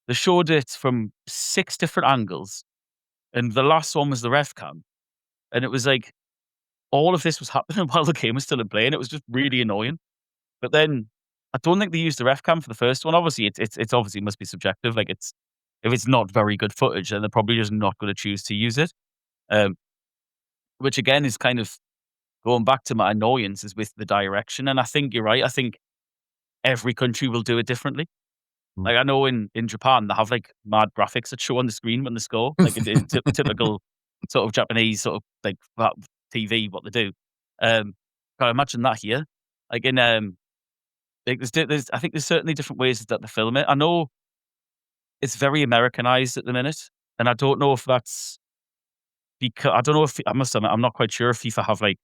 They showed it from 6 different angles, and the last one was the ref cam. And it was like, all of this was happening while the game was still in play, and it was just really annoying. But then, I don't think they used the ref cam for the first one. Obviously, it's obviously must be subjective. Like if it's not very good footage, then they're probably just not going to choose to use it. Which again is kind of going back to my annoyances with the direction. And I think you're right. I think every country will do it differently. Like I know in Japan, they have like mad graphics that show on the screen when they score, like in typical sort of Japanese sort of like TV, what they do. Can I imagine that here? Like in like there's I think there's certainly different ways that they film it. I know it's very Americanized at the minute, and I don't know if that's because I don't know if I must admit I'm not quite sure if FIFA have like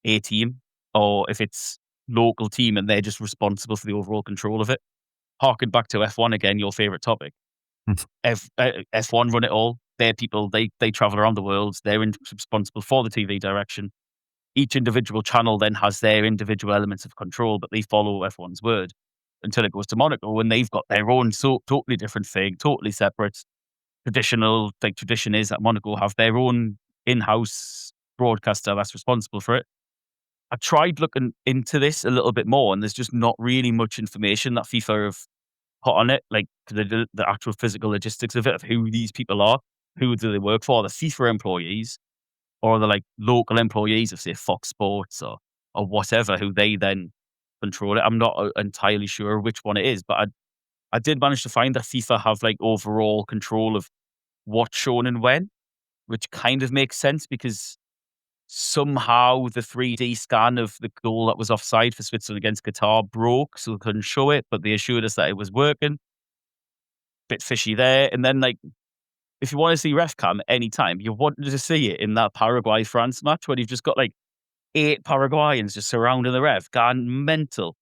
a team or if it's local team and they're just responsible for the overall control of it. Harking back to F1 again, your favorite topic. F1 run it all. They're people, they travel around the world. They're responsible for the TV direction. Each individual channel then has their individual elements of control, but they follow F1's word until it goes to Monaco, and they've got their own totally different thing, totally separate. Tradition is that Monaco have their own in-house broadcaster that's responsible for it. I tried looking into this a little bit more, and there's just not really much information that FIFA have put on it, like the actual physical logistics of it, of who these people are, who do they work for, the FIFA employees, or the like local employees of say Fox Sports or whatever, who they then control it. I'm not entirely sure which one it is, but I did manage to find that FIFA have like overall control of what's shown and when, which kind of makes sense because somehow the 3D scan of the goal that was offside for Switzerland against Qatar broke, so they couldn't show it, but they assured us that it was working. Bit fishy there. And then, like, if you want to see ref cam anytime, you wanted to see it in that Paraguay-France match where you've just got like 8 Paraguayans just surrounding the ref, gone mental.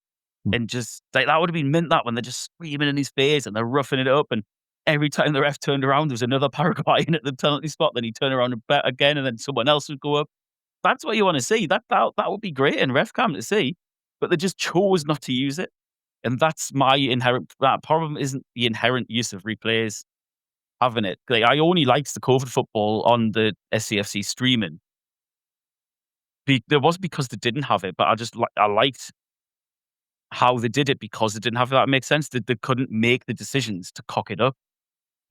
And just, like, that would have been mint that when they're just screaming in his face and they're roughing it up. And every time the ref turned around, there was another Paraguayan at the penalty spot. Then he'd turn around and bet again, and then someone else would go up. That's what you want to see. That would be great in ref cam to see, but they just chose not to use it. And that's my inherent problem. Isn't the inherent use of replays having it? Like, I only liked the COVID football on the SCFC streaming. There was because they didn't have it, but I liked how they did it because they didn't have it. That makes sense. That they couldn't make the decisions to cock it up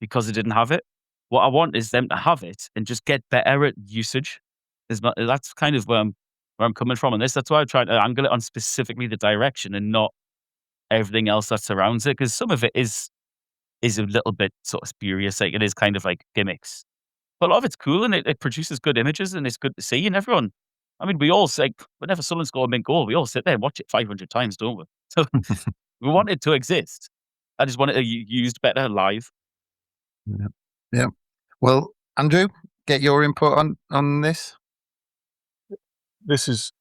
because they didn't have it. What I want is them to have it and just get better at usage. That's kind of where I'm coming from on this. That's why I tried to angle it on specifically the direction and not everything else that surrounds it, because some of it is a little bit sort of spurious. Like, it is kind of like gimmicks. But a lot of it's cool, and it produces good images, and it's good to see. And everyone, I mean, we all say, whenever someone scores a big goal, we all sit there and watch it 500 times, don't we? So we want it to exist. I just want it used better live. Yeah. Yeah. Well, Andrew, get your input on this. This is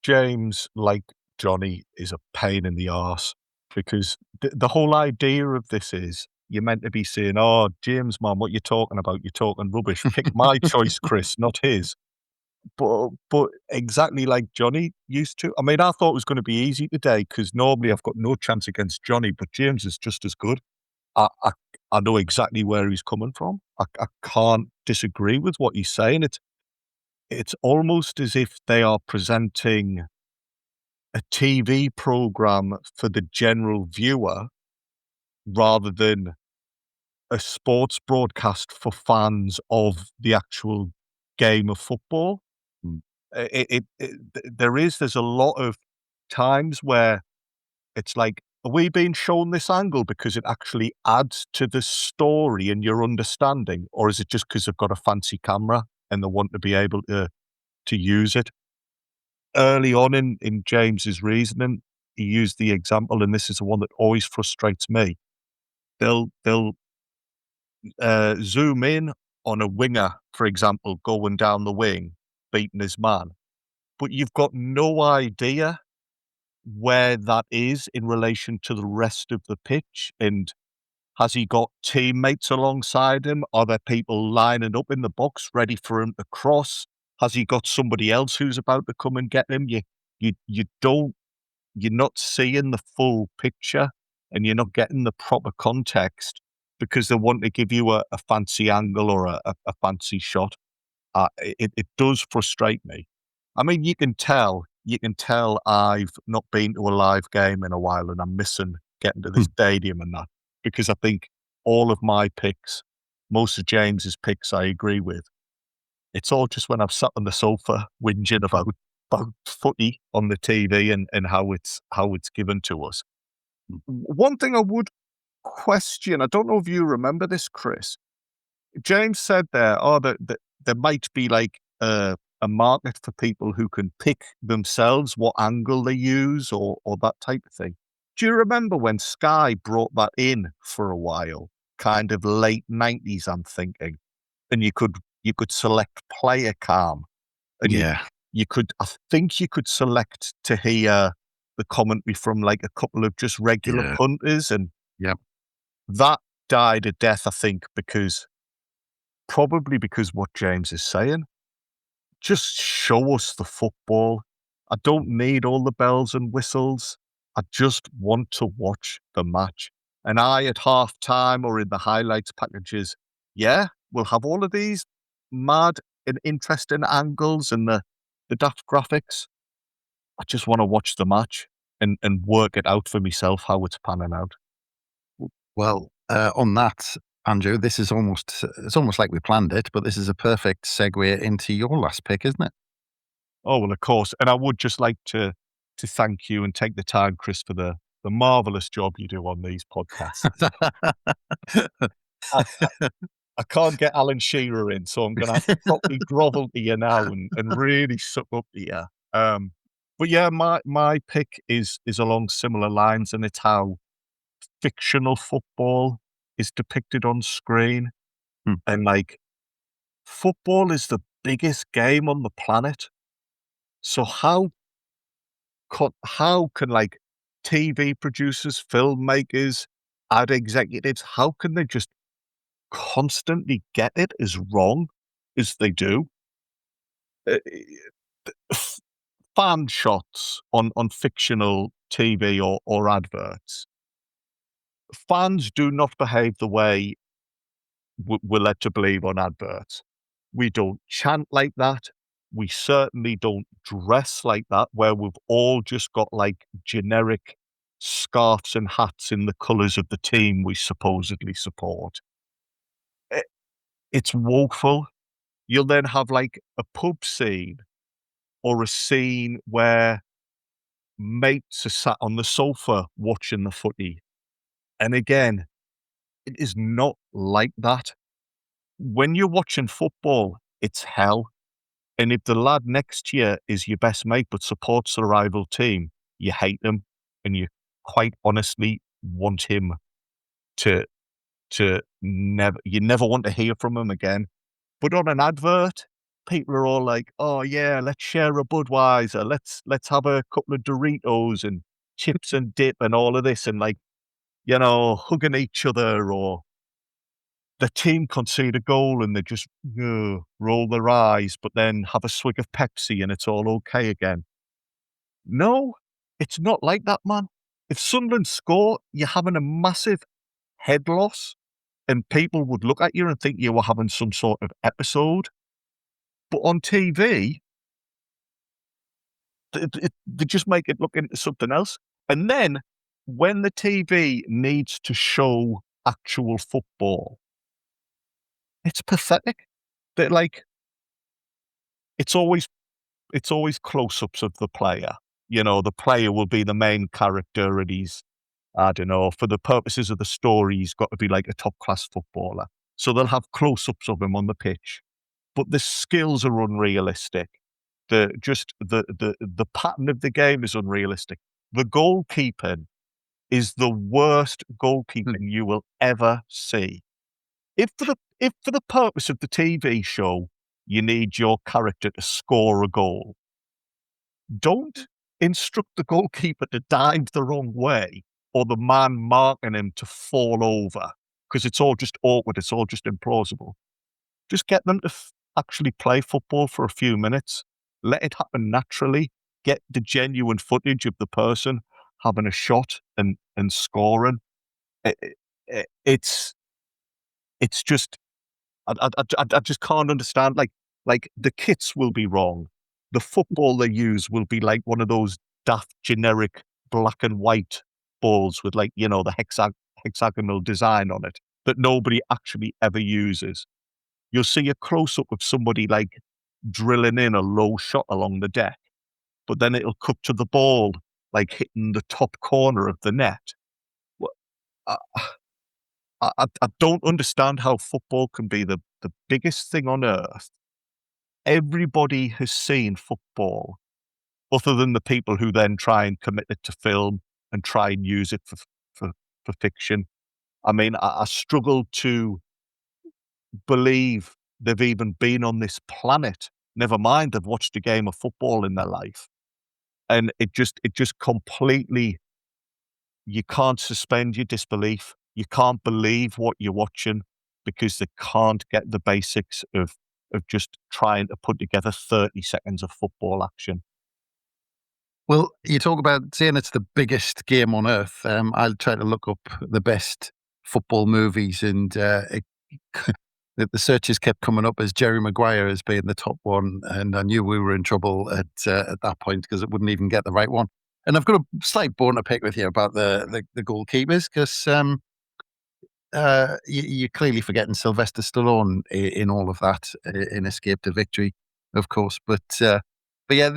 James, like Johnny, is a pain in the arse, because the whole idea of this is you're meant to be saying, "Oh, James, man, what you talking about? You're talking rubbish. Pick my choice, Chris, not his." But exactly like Johnny used to. I mean, I thought it was going to be easy today because normally I've got no chance against Johnny, but James is just as good. I know exactly where he's coming from. I can't disagree with what he's saying. It's almost as if they are presenting a TV program for the general viewer rather than a sports broadcast for fans of the actual game of football. There's a lot of times where it's like, are we being shown this angle because it actually adds to the story and your understanding, or is it just because they've got a fancy camera and they want to be able to use it? Early on in James's reasoning, he used the example, and this is the one that always frustrates me. They'll zoom in on a winger, for example, going down the wing, beating his man, but you've got no idea where that is in relation to the rest of the pitch. And has he got teammates alongside him? Are there people lining up in the box ready for him to cross? Has he got somebody else who's about to come and get him? You're not seeing the full picture, and you're not getting the proper context because they want to give you a fancy angle or a fancy shot. It does frustrate me. I mean, you can tell I've not been to a live game in a while, and I'm missing getting to the stadium and that, because I think all of my picks, most of James's picks, I agree with. It's all just when I've sat on the sofa whinging about footy on the TV and how it's given to us. One thing I would question, I don't know if you remember this, Chris. James said there, that there might be like a market for people who can pick themselves what angle they use or that type of thing. Do you remember when Sky brought that in for a while, kind of late 90s, I'm thinking, and you could select player cam, and I think you could select to hear the commentary from like a couple of just regular punters, and that died a death, I think, probably because what James is saying. Just show us the football. I don't need all the bells and whistles. I just want to watch the match. And at half time or in the highlights packages, we'll have all of these mad and interesting angles and the daft graphics. I just want to watch the match and work it out for myself how it's panning out. Well, on that, Andrew, it's almost like we planned it, but this is a perfect segue into your last pick, isn't it? Oh, well, of course. And I would just like to thank you and take the time, Chris, for the marvelous job you do on these podcasts. I can't get Alan Shearer in, so I'm going to have to properly grovel to you now and really suck up to you. But yeah, my pick is along similar lines, and it's how fictional football is depicted on screen. And like, football is the biggest game on the planet. So how can like TV producers, filmmakers, ad executives, how can they just constantly get it as wrong as they do? Fan shots on fictional TV or adverts. Fans do not behave the way we're led to believe on adverts. We don't chant like that. We certainly don't dress like that, where we've all just got like generic scarves and hats in the colours of the team we supposedly support. It's woeful. You'll then have like a pub scene or a scene where mates are sat on the sofa watching the footy. And again, it is not like that. When you're watching football, it's hell. And if the lad next to you is your best mate but supports the rival team, you hate them and you quite honestly want him to never want to hear from him again. But on an advert, people are all like, "Oh yeah, let's share a Budweiser. Let's have a couple of Doritos and chips and dip and all of this," and like, hugging each other, or the team concede a goal and they just roll their eyes, but then have a swig of Pepsi and it's all okay again. No, it's not like that, man. If Sunderland score, you're having a massive head loss, and people would look at you and think you were having some sort of episode. But on TV, they just make it look into something else. And then when the TV needs to show actual football, it's pathetic. That like it's always close-ups of the player. The player will be the main character, and he's, I don't know, for the purposes of the story, he's got to be like a top-class footballer. So they'll have close-ups of him on the pitch, but the skills are unrealistic. The pattern of the game is unrealistic. The goalkeeping is the worst goalkeeping you will ever see. If for the purpose of the TV show, you need your character to score a goal, don't instruct the goalkeeper to dive the wrong way or the man marking him to fall over, because it's all just awkward. It's all just implausible. Just get them to actually play football for a few minutes. Let it happen naturally. Get the genuine footage of the person having a shot and scoring. It's just, I just can't understand. Like the kits will be wrong. The football they use will be like one of those daft generic black and white balls with like, the hexagonal design on it that nobody actually ever uses. You'll see a close-up of somebody like drilling in a low shot along the deck, but then it'll cut to the ball like hitting the top corner of the net. I, I don't understand how football can be the biggest thing on earth. Everybody has seen football, other than the people who then try and commit it to film and try and use it for fiction. I mean, I struggle to believe they've even been on this planet. Never mind they've watched a game of football in their life. And it just completely, you can't suspend your disbelief. You can't believe what you're watching because they can't get the basics of just trying to put together 30 seconds of football action. Well, you talk about saying it's the biggest game on earth. I'll try to look up the best football movies, and the searches kept coming up as Jerry Maguire as being the top one, and I knew we were in trouble at that point because it wouldn't even get the right one. And I've got a slight bone to pick with you about the goalkeepers, because you're clearly forgetting Sylvester Stallone in all of that, in Escape to Victory, of course. But yeah,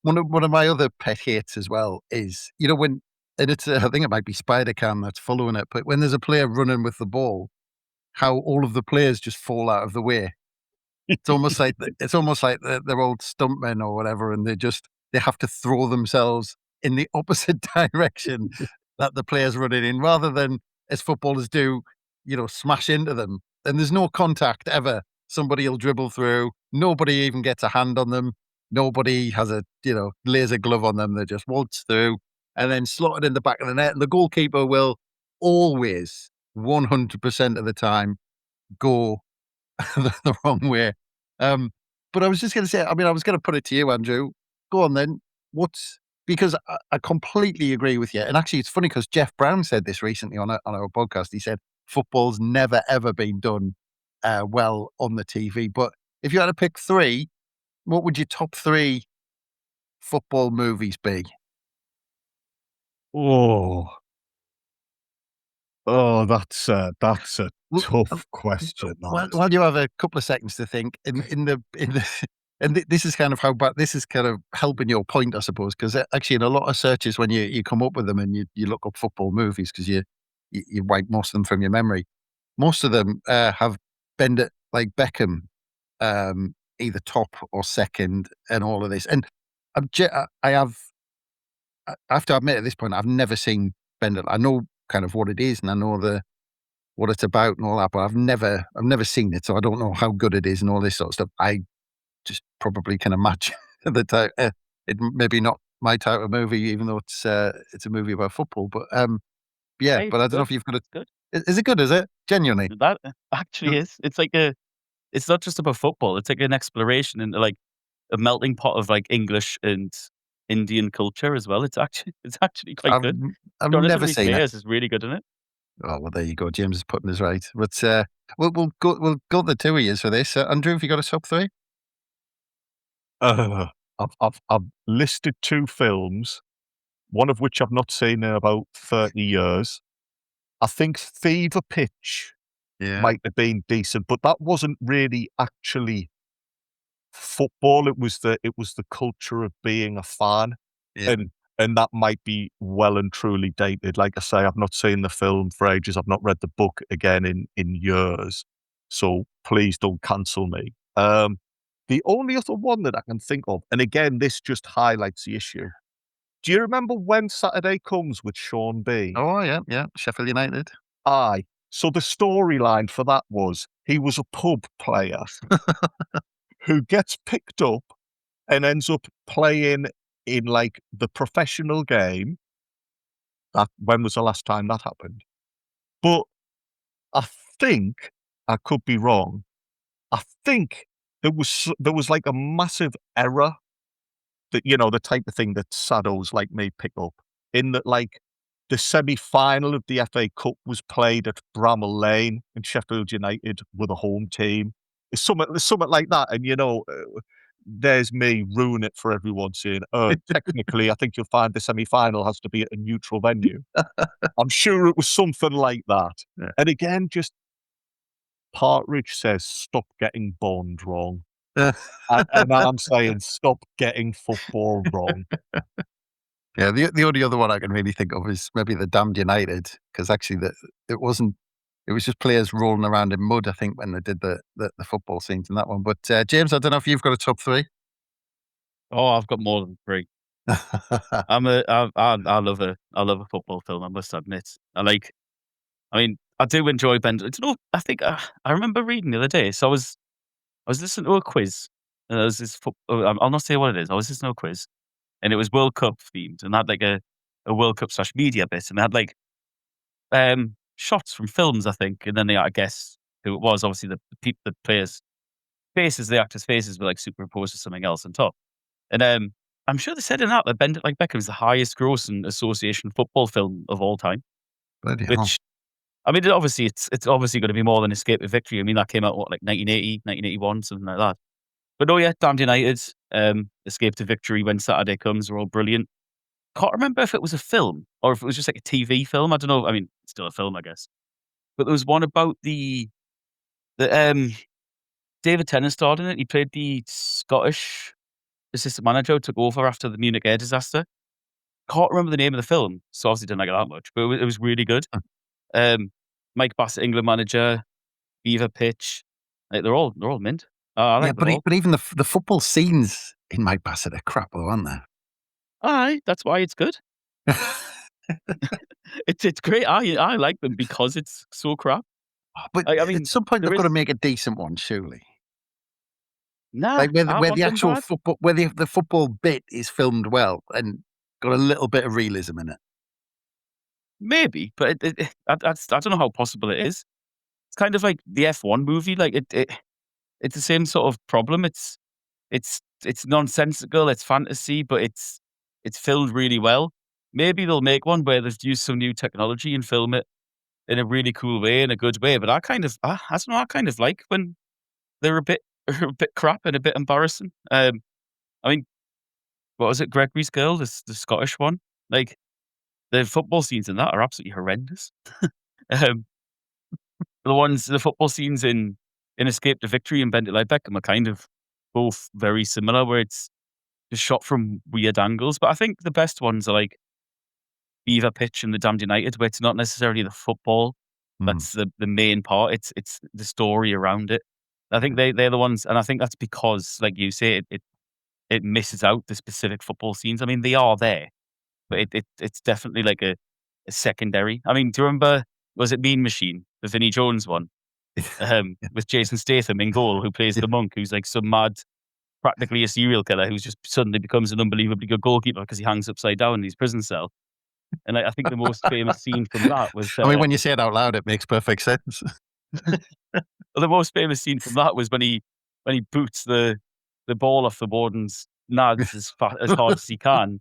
one of my other pet hates as well is, when, and it's I think it might be Spider-Cam that's following it, but when there's a player running with the ball, how all of the players just fall out of the way. It's almost like they're old stuntmen or whatever, and they have to throw themselves in the opposite direction that the player's running in, rather than, as footballers do, smash into them. And there's no contact ever. Somebody will dribble through. Nobody even gets a hand on them. Nobody has a laser glove on them. They just waltz through and then slot it in the back of the net. And the goalkeeper will always, 100% of the time, go the wrong way. But I was just going to say, I was going to put it to you, Andrew. Go on then. Because I completely agree with you. And actually, it's funny because Jeff Brown said this recently on our podcast. He said football's never, ever been done well on the TV. But if you had to pick three, what would your top three football movies be? Oh, that's a tough question. Well, you have a couple of seconds to think. In the And this is kind of how bad, this is kind of helping your point, I suppose, because actually in a lot of searches, when you come up with them and you look up football movies, because you wipe most of them from your memory, most of them have Bendit, like Beckham, either top or second and all of this. And I have to admit at this point, I've never seen Bendit. I know kind of what it is and I know what it's about and all that, but I've never seen it. So I don't know how good it is and all this sort of stuff. I just probably can imagine that it maybe not my type of movie, even though it's a movie about football. But yeah, Hey, but it's I don't know good. if you've got it. It's good. Is it good? Is it genuinely? That actually is. It's like it's not just about football. It's like an exploration into like a melting pot of like English and Indian culture as well. It's actually quite I've good. I've Jonathan never Rhys seen it. Meyers is really good in it. Oh well, there you go. James is putting us right. But we'll go the two of you for this. Andrew, have you got a top three? I've listed 2 films, one of which I've not seen in about 30 years. I think Fever Pitch Yeah. might have been decent, but that wasn't really actually football. It was the culture of being a fan, Yeah. and that might be well and truly dated. Like I say, I've not seen the film for ages. I've not read the book again in years. So please don't cancel me. The only other one that I can think of, and again, this just highlights the issue. Do you remember When Saturday Comes with Sean Bean? Oh yeah, yeah. Sheffield United. Aye. So the storyline for that was he was a pub player who gets picked up and ends up playing in like the professional game. When was the last time that happened? But I think, I could be wrong, I think there was like a massive error that, the type of thing that saddos like me pick up, in that like the semi-final of the FA Cup was played at Bramall Lane and Sheffield United were the home team. It's something like that. And there's me ruin it for everyone saying, technically I think you'll find the semi-final has to be at a neutral venue. I'm sure it was something like that. Yeah. And again, just Partridge says, stop getting Bond wrong. And I'm saying, stop getting football wrong. Yeah, the only other one I can really think of is maybe the Damned United, because actually it was just players rolling around in mud, I think, when they did the football scenes in that one. But James, I don't know if you've got a top three. Oh, I've got more than 3. I love a football film, I must admit. I mean, I do enjoy Ben. I think I remember reading the other day. So I was listening to a quiz, and there was this. I'll not say what it is. I was listening to a quiz, and it was World Cup themed, and had like a World Cup / media bit, and they had like shots from films, I think, and then they had to guess who it was. Obviously, the players' faces, the actors' faces, were like superimposed with something else on top. And I'm sure they said in that Bend It Like Beckham is the highest grossing association football film of all time. Bloody hell. Which, I mean, it's obviously going to be more than Escape to Victory. I mean, that came out, like 1980, 1981, something like that. But no, yeah, Damned United, Escape to Victory, When Saturday Comes are all brilliant. Can't remember if it was a film or if it was just like a TV film. I don't know. I mean, it's still a film, I guess. But there was one about the David Tennant starred in it. He played the Scottish assistant manager who took over after the Munich air disaster. Can't remember the name of the film, so obviously didn't like it that much, but it was really good. Mike Bassett, England manager, Fever Pitch, like they're all mint. I like them all. But even the football scenes in Mike Bassett are crap, though, aren't they? Aye, that's why it's good. It's great. I like them because it's so crap. But I mean, at some point there they've got to is- make a decent one, surely. Nah, Like I where want the them actual bad. football, where the football bit is filmed well and got a little bit of realism in it. Maybe, but I don't know how possible it is. It's kind of like the F1 movie. Like it's the same sort of problem. It's nonsensical. It's fantasy, but it's filmed really well. Maybe they'll make one where they've used some new technology and film it in a really cool way, in a good way. But I don't know. I kind of like when they're a bit a bit crap and a bit embarrassing. I mean, what was it? Gregory's Girl, the Scottish one. Like the football scenes in that are absolutely horrendous. um, the football scenes in Escape to Victory and Bend It Like Beckham are kind of both very similar, where it's just shot from weird angles. But I think the best ones are like Beaver Pitch and the Damned United, where it's not necessarily the football that's the main part. It's the story around it. I think they're the ones, and I think that's because, like you say, it misses out the specific football scenes. I mean, they are there, but it's definitely like a secondary. I mean, do you remember, was it Mean Machine, the Vinnie Jones one, with Jason Statham in goal, who plays the monk, who's like some mad, practically a serial killer, who's just suddenly becomes an unbelievably good goalkeeper because he hangs upside down in his prison cell. And I think the most famous scene from that was... I mean, when you say it out loud, it makes perfect sense. Well, the most famous scene from that was when he boots the ball off the warden's nads as hard as he can.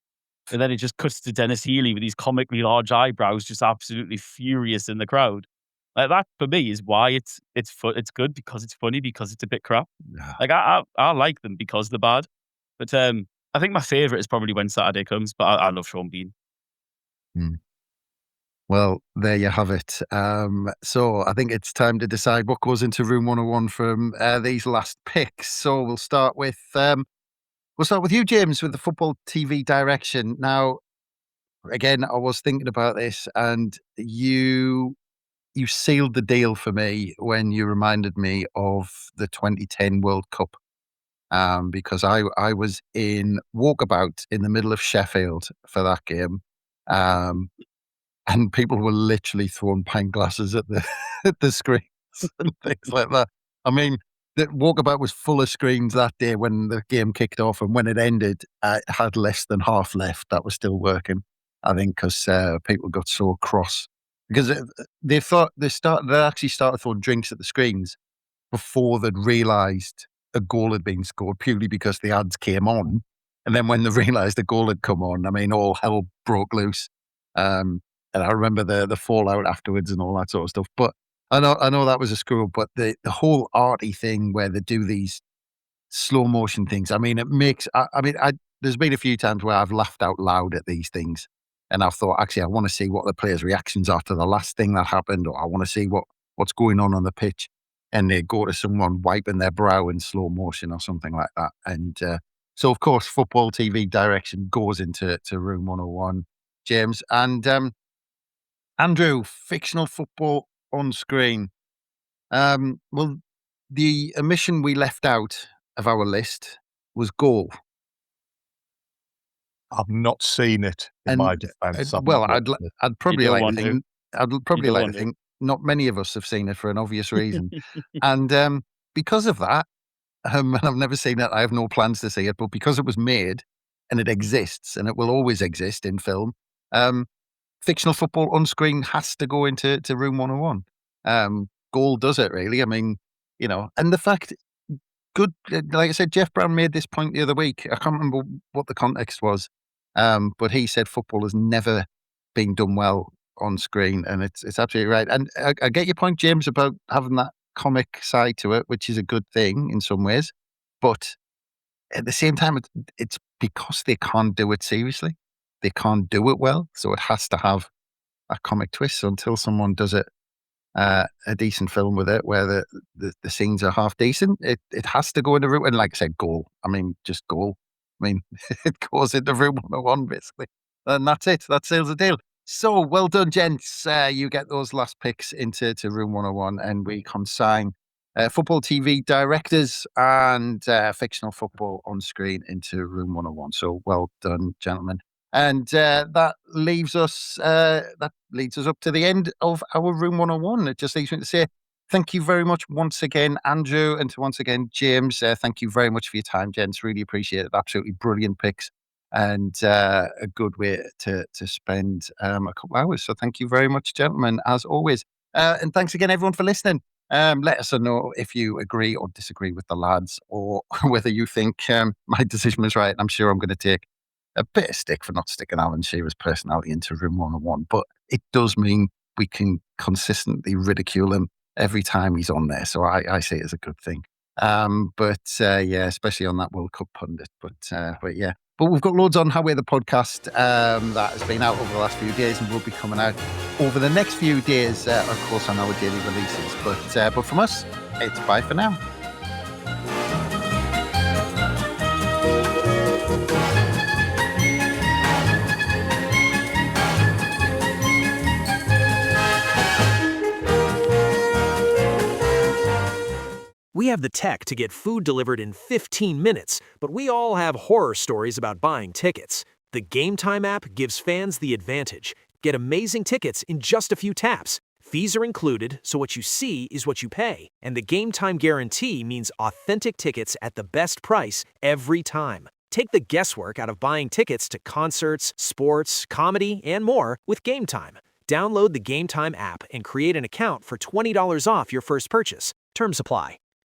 And then it just cuts to Dennis Healy with these comically large eyebrows, just absolutely furious in the crowd. Like, that for me is why it's good, because it's funny, because it's a bit crap. Like, I like them because they're bad. But I think my favourite is probably When Saturday Comes, but I love Sean Bean. Well, there you have it. So I think it's time to decide what goes into Room 101 from these last picks. So we'll start with you, James, with the football TV direction. Now, again, I was thinking about this, and you sealed the deal for me when you reminded me of the 2010 World Cup. Because I was in Walkabout in the middle of Sheffield for that game. And people were literally throwing pint glasses at the screens and things like that. I mean, the Walkabout was full of screens that day when the game kicked off, and when it ended, it had less than half left that was still working. I think because people got so cross because they thought they actually started throwing drinks at the screens before they'd realised a goal had been scored, purely because the ads came on, and then when they realised the goal had come on, I mean, all hell broke loose. And I remember the fallout afterwards and all that sort of stuff. But I know that was a screw up, but the whole arty thing where they do these slow motion things, I mean, it makes, there's been a few times where I've laughed out loud at these things, and I've thought, actually, I want to see what the players' reactions are to the last thing that happened, or I want to see what's going on the pitch. And they go to someone wiping their brow in slow motion or something like that. And so, of course, football TV direction goes into Room 101, James. And Andrew, fictional football on screen. Well, the omission we left out of our list was goal. I've not seen it in my defence. Well, I'd probably like to think not many of us have seen it for an obvious reason. And because of that, and I've never seen it, I have no plans to see it, but because it was made and it exists and it will always exist in film, fictional football on screen has to go into Room 101. Goal does it, really. I mean, and the fact, like I said, Jeff Brown made this point the other week. I can't remember what the context was, but he said football has never been done well on screen, and it's absolutely right. And I get your point, James, about having that comic side to it, which is a good thing in some ways, but at the same time, it's because they can't do it seriously. They can't do it well, so it has to have a comic twist. So until someone does it, a decent film with it, where the scenes are half decent, it has to go in the room. And like I said, goal. I mean, just goal. I mean, it goes into Room 101 basically, and that's it. That seals the deal. So well done, gents. You get those last picks into Room 101, and we consign football TV directors and fictional football on screen into Room 101. So well done, gentlemen. And that leads us up to the end of our Room 101. It just leaves me to say thank you very much once again, Andrew, and once again, James. Thank you very much for your time, gents. Really appreciate it. Absolutely brilliant picks, and a good way to spend a couple hours. So thank you very much, gentlemen, as always. And thanks again, everyone, for listening. Let us know if you agree or disagree with the lads, or whether you think my decision was right. I'm sure I'm going to take a bit of stick for not sticking Alan Shearer's personality into Room 101, but it does mean we can consistently ridicule him every time he's on there. So I see it as a good thing. But yeah, especially on that World Cup pundit. But yeah. But we've got loads on How We're the Podcast that has been out over the last few days and will be coming out over the next few days, of course, on our daily releases. But from us, it's bye for now. We have the tech to get food delivered in 15 minutes, but we all have horror stories about buying tickets. The Game Time app gives fans the advantage. Get amazing tickets in just a few taps. Fees are included, so what you see is what you pay. And the Game Time guarantee means authentic tickets at the best price every time. Take the guesswork out of buying tickets to concerts, sports, comedy, and more with Game Time. Download the Game Time app and create an account for $20 off your first purchase. Terms apply.